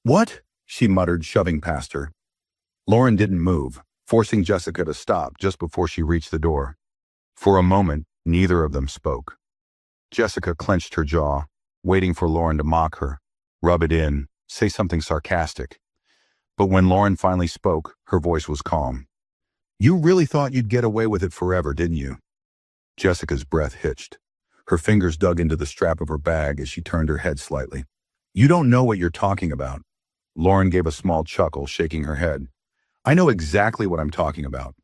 "What?" she muttered, shoving past her. Lauren didn't move, forcing Jessica to stop just before she reached the door. For a moment, neither of them spoke. Jessica clenched her jaw, waiting for Lauren to mock her, rub it in, say something sarcastic. But when Lauren finally spoke, her voice was calm. "You really thought you'd get away with it forever, didn't you?" Jessica's breath hitched. Her fingers dug into the strap of her bag as she turned her head slightly. "You don't know what you're talking about." Lauren gave a small chuckle, shaking her head. "I know exactly what I'm talking about."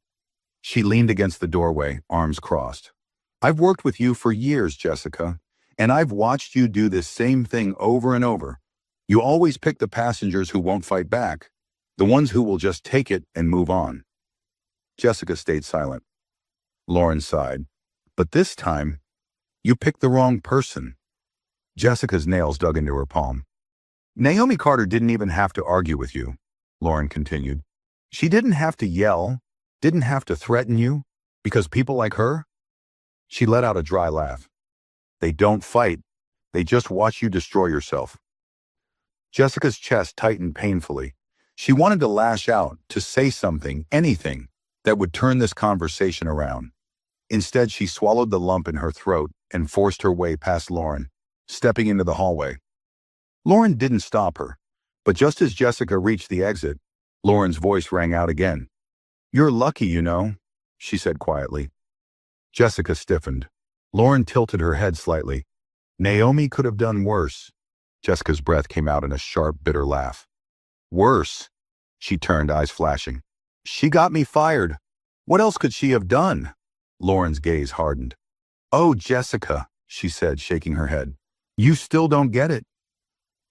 She leaned against the doorway, arms crossed. "I've worked with you for years, Jessica, and I've watched you do this same thing over and over. You always pick the passengers who won't fight back, the ones who will just take it and move on." Jessica stayed silent. Lauren sighed. "But this time, you picked the wrong person." Jessica's nails dug into her palm. "Naomi Carter didn't even have to argue with you," Lauren continued. "She didn't have to yell, didn't have to threaten you, because people like her?" She let out a dry laugh. "They don't fight. They just watch you destroy yourself." Jessica's chest tightened painfully. She wanted to lash out, to say something, anything, that would turn this conversation around. Instead, she swallowed the lump in her throat and forced her way past Lauren, stepping into the hallway. Lauren didn't stop her, but just as Jessica reached the exit, Lauren's voice rang out again. "You're lucky, you know," she said quietly. Jessica stiffened. Lauren tilted her head slightly. "Naomi could have done worse." Jessica's breath came out in a sharp, bitter laugh. "Worse?" She turned, eyes flashing. "She got me fired. What else could she have done?" Lauren's gaze hardened. "Oh, Jessica," she said, shaking her head. "You still don't get it."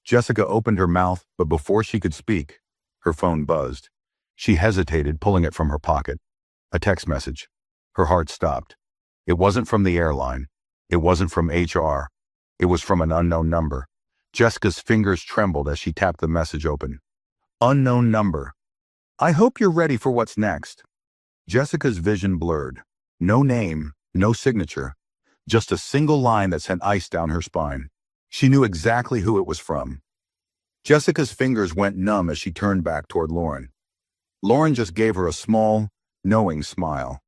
Jessica opened her mouth, but before she could speak, her phone buzzed. She hesitated, pulling it from her pocket. A text message. Her heart stopped. It wasn't from the airline. It wasn't from HR. It was from an unknown number. Jessica's fingers trembled as she tapped the message open. Unknown number. "I hope you're ready for what's next." Jessica's vision blurred. No name, no signature, just a single line that sent ice down her spine. She knew exactly who it was from. Jessica's fingers went numb as she turned back toward Lauren. Lauren just gave her a small, knowing smile.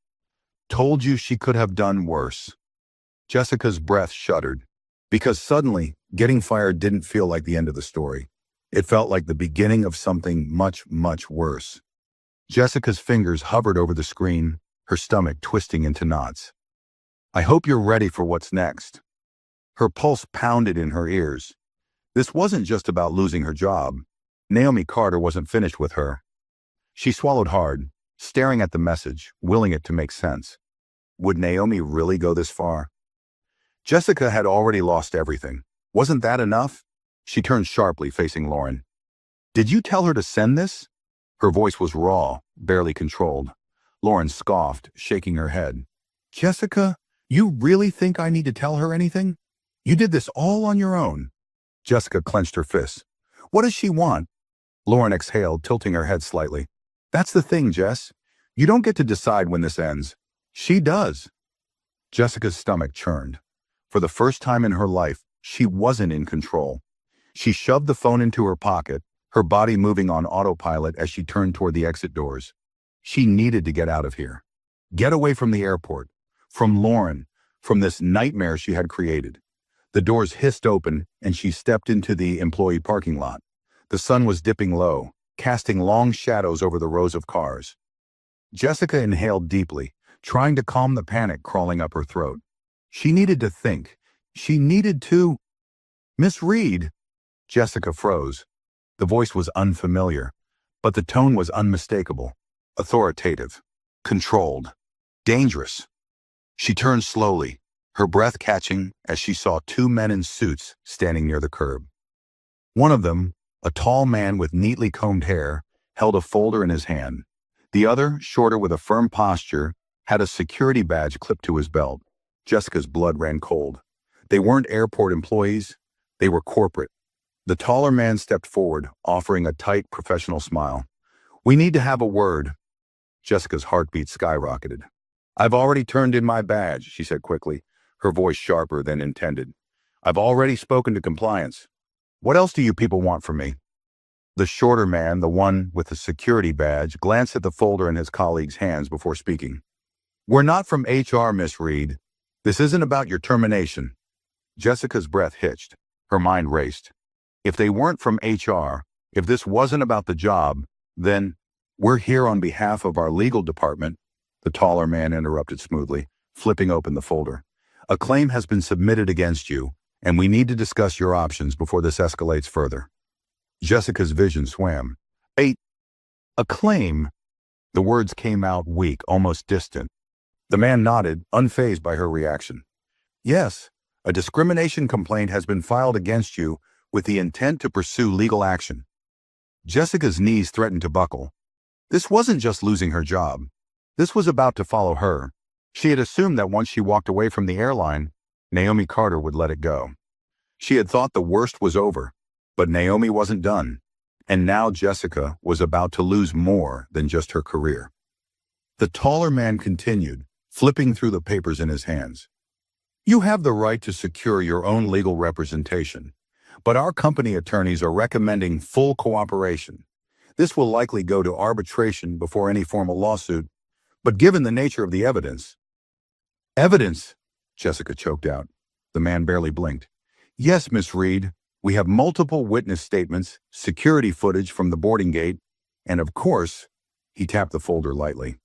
"Told you she could have done worse." Jessica's breath shuddered, because suddenly, getting fired didn't feel like the end of the story. It felt like the beginning of something much, much worse. Jessica's fingers hovered over the screen, her stomach twisting into knots. "I hope you're ready for what's next." Her pulse pounded in her ears. This wasn't just about losing her job. Naomi Carter wasn't finished with her. She swallowed hard, staring at the message, willing it to make sense. Would Naomi really go this far? Jessica had already lost everything. Wasn't that enough? She turned sharply, facing Lauren. "Did you tell her to send this?" Her voice was raw, barely controlled. Lauren scoffed, shaking her head. "Jessica, you really think I need to tell her anything? You did this all on your own." Jessica clenched her fists. "What does she want?" Lauren exhaled, tilting her head slightly. "That's the thing, Jess. You don't get to decide when this ends. She does." Jessica's stomach churned. For the first time in her life, she wasn't in control. She shoved the phone into her pocket, her body moving on autopilot as she turned toward the exit doors. She needed to get out of here. Get away from the airport, from Lauren, from this nightmare she had created. The doors hissed open, and she stepped into the employee parking lot. The sun was dipping low, casting long shadows over the rows of cars. Jessica inhaled deeply, trying to calm the panic crawling up her throat. She needed to think. She needed to... "Miss Reed." Jessica froze. The voice was unfamiliar, but the tone was unmistakable, authoritative, controlled. Dangerous. She turned slowly, her breath catching as she saw two men in suits standing near the curb. One of them, a tall man with neatly combed hair, held a folder in his hand. The other, shorter with a firm posture, had a security badge clipped to his belt. Jessica's blood ran cold. They weren't airport employees, they were corporate. The taller man stepped forward, offering a tight, professional smile. "We need to have a word." Jessica's heartbeat skyrocketed. "I've already turned in my badge," she said quickly, her voice sharper than intended. "I've already spoken to compliance. What else do you people want from me?" The shorter man, the one with the security badge, glanced at the folder in his colleague's hands before speaking. "We're not from HR, Miss Reed. This isn't about your termination." Jessica's breath hitched. Her mind raced. If they weren't from HR, if this wasn't about the job, then "We're here on behalf of our legal department," the taller man interrupted smoothly, flipping open the folder. "A claim has been submitted against you, and we need to discuss your options before this escalates further." Jessica's vision swam. A claim?" The words came out weak, almost distant. The man nodded, unfazed by her reaction. "Yes, a discrimination complaint has been filed against you with the intent to pursue legal action." Jessica's knees threatened to buckle. This wasn't just losing her job. This was about to follow her. She had assumed that once she walked away from the airline, Naomi Carter would let it go. She had thought the worst was over, but Naomi wasn't done. And now Jessica was about to lose more than just her career. The taller man continued, flipping through the papers in his hands. "You have the right to secure your own legal representation, but our company attorneys are recommending full cooperation. This will likely go to arbitration before any formal lawsuit, but given the nature of the evidence—" "Evidence?" Jessica choked out. The man barely blinked. "Yes, Miss Reed, we have multiple witness statements, security footage from the boarding gate, and of course," he tapped the folder lightly,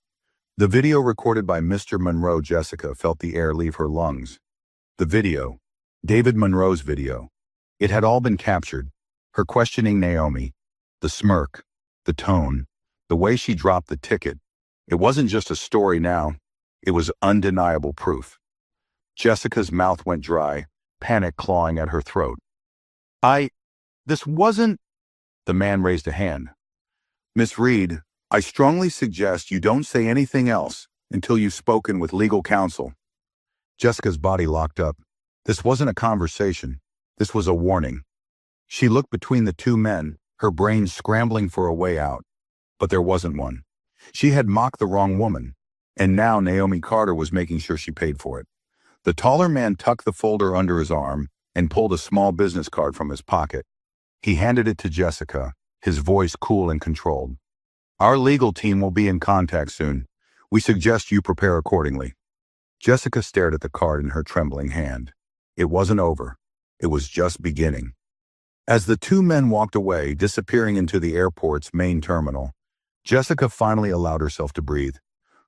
"the video recorded by Mr. Monroe." Jessica felt the air leave her lungs. The video. David Monroe's video. It had all been captured. Her questioning Naomi. The smirk. The tone. The way she dropped the ticket. It wasn't just a story now. It was undeniable proof. Jessica's mouth went dry, panic clawing at her throat. This wasn't—" The man raised a hand. "Miss Reed, I strongly suggest you don't say anything else until you've spoken with legal counsel." Jessica's body locked up. This wasn't a conversation. This was a warning. She looked between the two men, her brain scrambling for a way out. But there wasn't one. She had mocked the wrong woman, and now Naomi Carter was making sure she paid for it. The taller man tucked the folder under his arm and pulled a small business card from his pocket. He handed it to Jessica, his voice cool and controlled. "Our legal team will be in contact soon. We suggest you prepare accordingly." Jessica stared at the card in her trembling hand. It wasn't over. It was just beginning. As the two men walked away, disappearing into the airport's main terminal, Jessica finally allowed herself to breathe.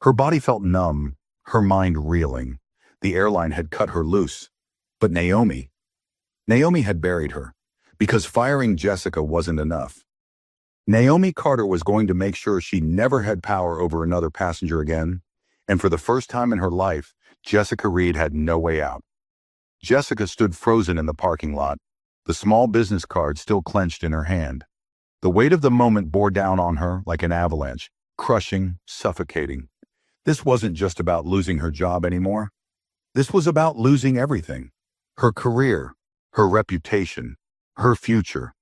Her body felt numb, her mind reeling. The airline had cut her loose. But Naomi had buried her, because firing Jessica wasn't enough. Naomi Carter was going to make sure she never had power over another passenger again, and for the first time in her life, Jessica Reed had no way out. Jessica stood frozen in the parking lot, the small business card still clenched in her hand. The weight of the moment bore down on her like an avalanche, crushing, suffocating. This wasn't just about losing her job anymore. This was about losing everything. Her career, her reputation, her future.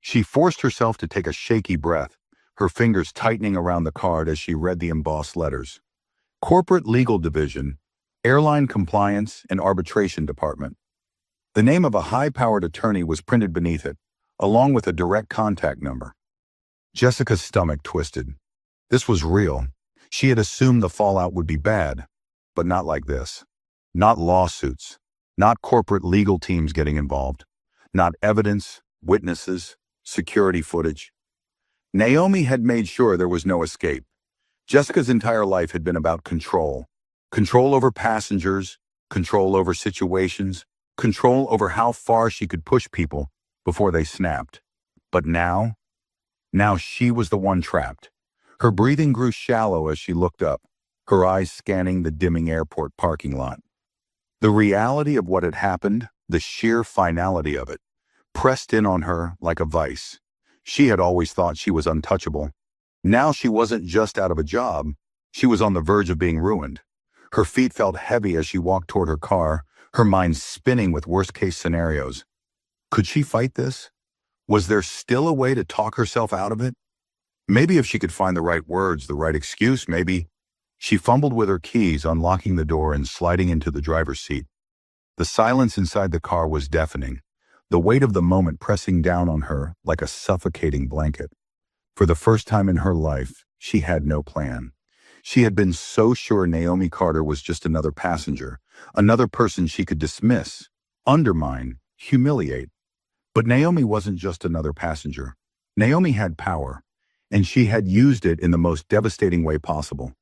She forced herself to take a shaky breath, her fingers tightening around the card as she read the embossed letters. Corporate Legal Division, Airline Compliance and Arbitration Department. The name of a high-powered attorney was printed beneath it, along with a direct contact number. Jessica's stomach twisted. This was real. She had assumed the fallout would be bad, but not like this. Not lawsuits, not corporate legal teams getting involved, not evidence, witnesses, security footage. Naomi had made sure there was no escape. Jessica's entire life had been about control. Control over passengers, control over situations, control over how far she could push people before they snapped. But now she was the one trapped. Her breathing grew shallow as she looked up. her eyes scanning the dimming airport parking lot. The reality of what had happened, the sheer finality of it, pressed in on her like a vice. She had always thought she was untouchable. Now she wasn't just out of a job, she was on the verge of being ruined. Her feet felt heavy as she walked toward her car, her mind spinning with worst-case scenarios. Could she fight this? Was there still a way to talk herself out of it? Maybe if she could find the right words, the right excuse, maybe. She fumbled with her keys, unlocking the door and sliding into the driver's seat. The silence inside the car was deafening, the weight of the moment pressing down on her like a suffocating blanket. For the first time in her life, she had no plan. She had been so sure Naomi Carter was just another passenger, another person she could dismiss, undermine, humiliate. But Naomi wasn't just another passenger. Naomi had power, and she had used it in the most devastating way possible.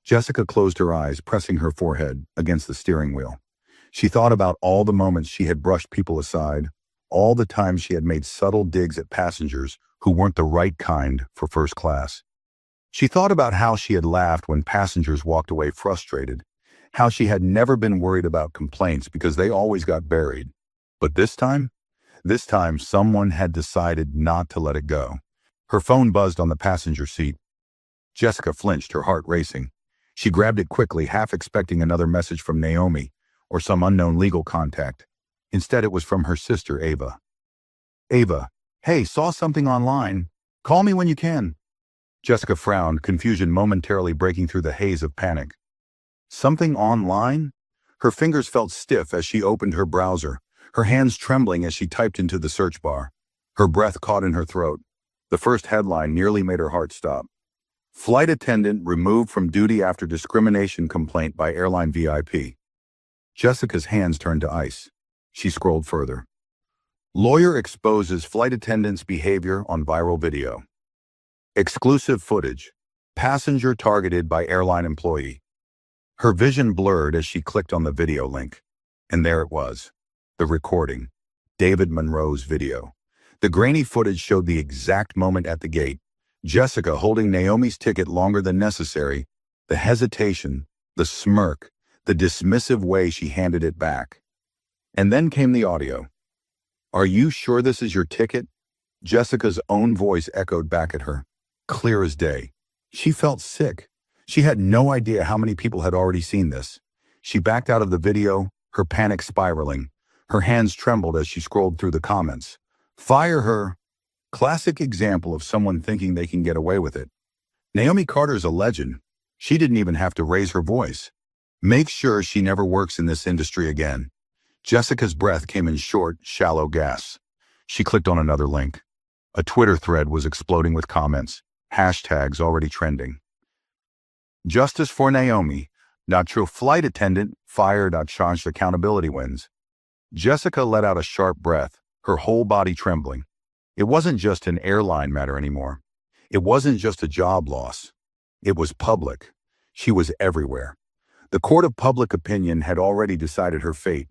Jessica closed her eyes, pressing her forehead against the steering wheel. She thought about all the moments she had brushed people aside, all the times she had made subtle digs at passengers who weren't the right kind for first class. She thought about how she had laughed when passengers walked away frustrated, how she had never been worried about complaints because they always got buried. But this time someone had decided not to let it go. Her phone buzzed on the passenger seat. Jessica flinched, her heart racing. She grabbed it quickly, half expecting another message from Naomi or some unknown legal contact. Instead, it was from her sister, Ava. Ava, hey, saw something online. Call me when you can. Jessica frowned, confusion momentarily breaking through the haze of panic. Something online? Her fingers felt stiff as she opened her browser, her hands trembling as she typed into the search bar. Her breath caught in her throat. The first headline nearly made her heart stop. Flight attendant removed from duty after discrimination complaint by airline VIP. Jessica's hands turned to ice. She scrolled further. Lawyer exposes flight attendant's behavior on viral video. Exclusive footage. Passenger targeted by airline employee. Her vision blurred as she clicked on the video link. And there it was. The recording. David Monroe's video. The grainy footage showed the exact moment at the gate. Jessica holding Naomi's ticket longer than necessary. The hesitation, the smirk, the dismissive way she handed it back. And then came the audio. Are you sure this is your ticket? Jessica's own voice echoed back at her, clear as day. She felt sick. She had no idea how many people had already seen this. She backed out of the video, her panic spiraling. Her hands trembled as she scrolled through the comments. Fire her. Classic example of someone thinking they can get away with it. Naomi Carter's a legend. She didn't even have to raise her voice. Make sure she never works in this industry again. Jessica's breath came in short, shallow gasps. She clicked on another link. A Twitter thread was exploding with comments, hashtags already trending. Justice for Naomi. Notre flight attendant fired at charged accountability wins. Jessica let out a sharp breath, her whole body trembling. It wasn't just an airline matter anymore. It wasn't just a job loss. It was public. She was everywhere. The court of public opinion had already decided her fate.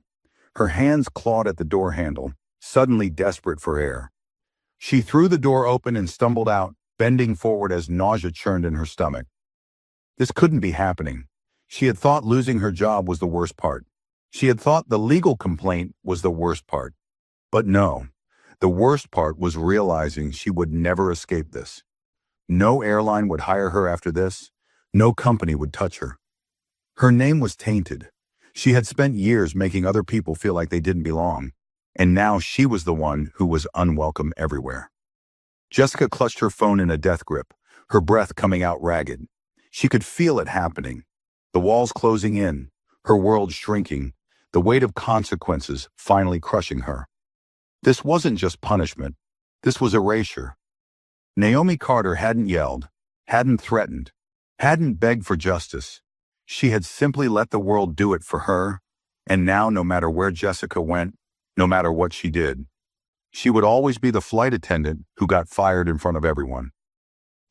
Her hands clawed at the door handle, suddenly desperate for air. She threw the door open and stumbled out, bending forward as nausea churned in her stomach. This couldn't be happening. She had thought losing her job was the worst part. She had thought the legal complaint was the worst part. But no, the worst part was realizing she would never escape this. No airline would hire her after this. No company would touch her. Her name was tainted. She had spent years making other people feel like they didn't belong, and now she was the one who was unwelcome everywhere. Jessica clutched her phone in a death grip, her breath coming out ragged. She could feel it happening, the walls closing in, her world shrinking, the weight of consequences finally crushing her. This wasn't just punishment, this was erasure. Naomi Carter hadn't yelled, hadn't threatened, hadn't begged for justice. She had simply let the world do it for her, and now no matter where Jessica went, no matter what she did, she would always be the flight attendant who got fired in front of everyone.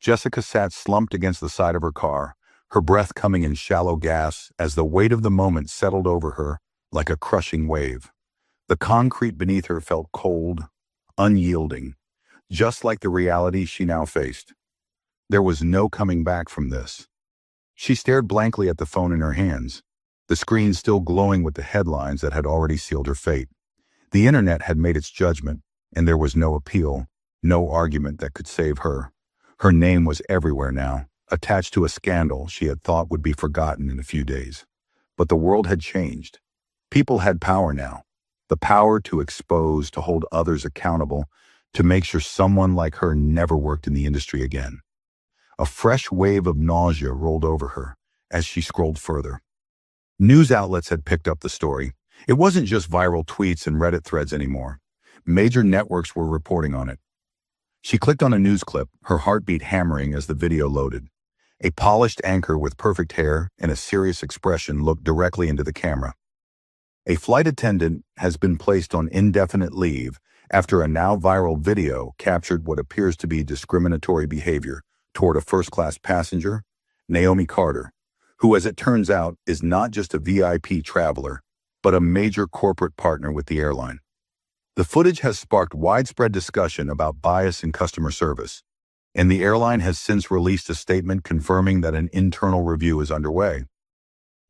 Jessica sat slumped against the side of her car, her breath coming in shallow gasps as the weight of the moment settled over her like a crushing wave. The concrete beneath her felt cold, unyielding, just like the reality she now faced. There was no coming back from this. She stared blankly at the phone in her hands, the screen still glowing with the headlines that had already sealed her fate. The internet had made its judgment, and there was no appeal, no argument that could save her. Her name was everywhere now, attached to a scandal she had thought would be forgotten in a few days. But the world had changed. People had power now. The power to expose, to hold others accountable, to make sure someone like her never worked in the industry again. A fresh wave of nausea rolled over her as she scrolled further. News outlets had picked up the story. It wasn't just viral tweets and Reddit threads anymore. Major networks were reporting on it. She clicked on a news clip, her heartbeat hammering as the video loaded. A polished anchor with perfect hair and a serious expression looked directly into the camera. A flight attendant has been placed on indefinite leave after a now viral video captured what appears to be discriminatory behavior toward a first-class passenger, Naomi Carter, who, as it turns out, is not just a VIP traveler, but a major corporate partner with the airline. The footage has sparked widespread discussion about bias in customer service, and the airline has since released a statement confirming that an internal review is underway.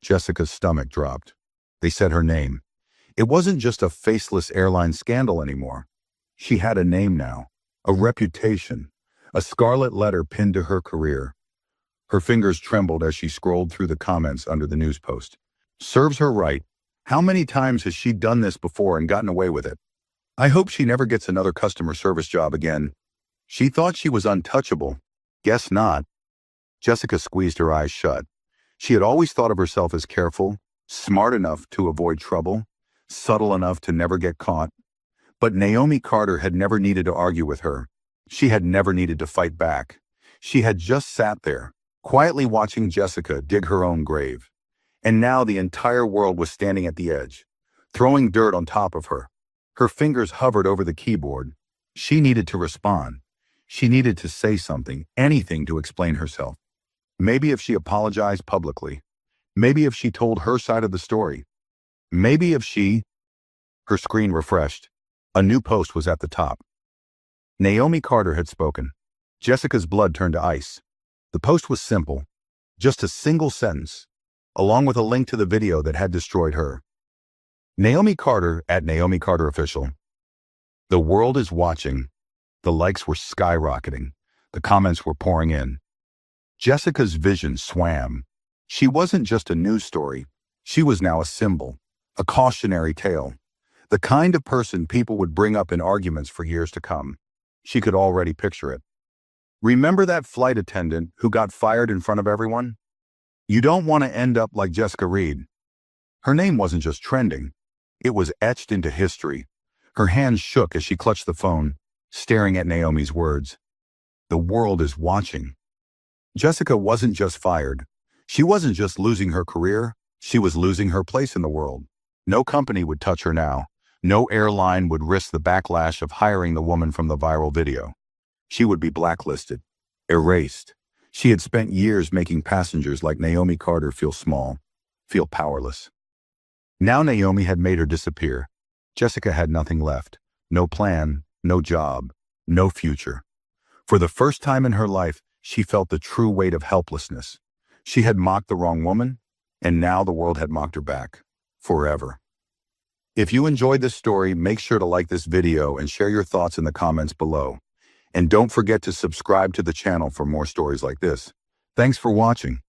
Jessica's stomach dropped. They said her name. It wasn't just a faceless airline scandal anymore. She had a name now, a reputation, a scarlet letter pinned to her career. Her fingers trembled as she scrolled through the comments under the news post. Serves her right. How many times has she done this before and gotten away with it? I hope she never gets another customer service job again. She thought she was untouchable. Guess not. Jessica squeezed her eyes shut. She had always thought of herself as careful, smart enough to avoid trouble, subtle enough to never get caught. But Naomi Carter had never needed to argue with her. She had never needed to fight back. She had just sat there, quietly watching Jessica dig her own grave. And now the entire world was standing at the edge, throwing dirt on top of her. Her fingers hovered over the keyboard. She needed to respond. She needed to say something, anything to explain herself. Maybe if she apologized publicly. Maybe if she told her side of the story. Maybe if she... Her screen refreshed. A new post was at the top. Naomi Carter had spoken. Jessica's blood turned to ice. The post was simple. Just a single sentence, along with a link to the video that had destroyed her. Naomi Carter at Naomi Carter Official. The world is watching. The likes were skyrocketing. The comments were pouring in. Jessica's vision swam. She wasn't just a news story. She was now a symbol, a cautionary tale, the kind of person people would bring up in arguments for years to come. She could already picture it. Remember that flight attendant who got fired in front of everyone? You don't want to end up like Jessica Reed. Her name wasn't just trending. It was etched into history. Her hands shook as she clutched the phone, staring at Naomi's words. The world is watching. Jessica wasn't just fired. She wasn't just losing her career. She was losing her place in the world. No company would touch her now. No airline would risk the backlash of hiring the woman from the viral video. She would be blacklisted, erased. She had spent years making passengers like Naomi Carter feel small, feel powerless. Now Naomi had made her disappear. Jessica had nothing left. No plan, no job, no future. For the first time in her life, she felt the true weight of helplessness. She had mocked the wrong woman, and now the world had mocked her back. Forever. If you enjoyed this story, make sure to like this video and share your thoughts in the comments below. And don't forget to subscribe to the channel for more stories like this. Thanks for watching.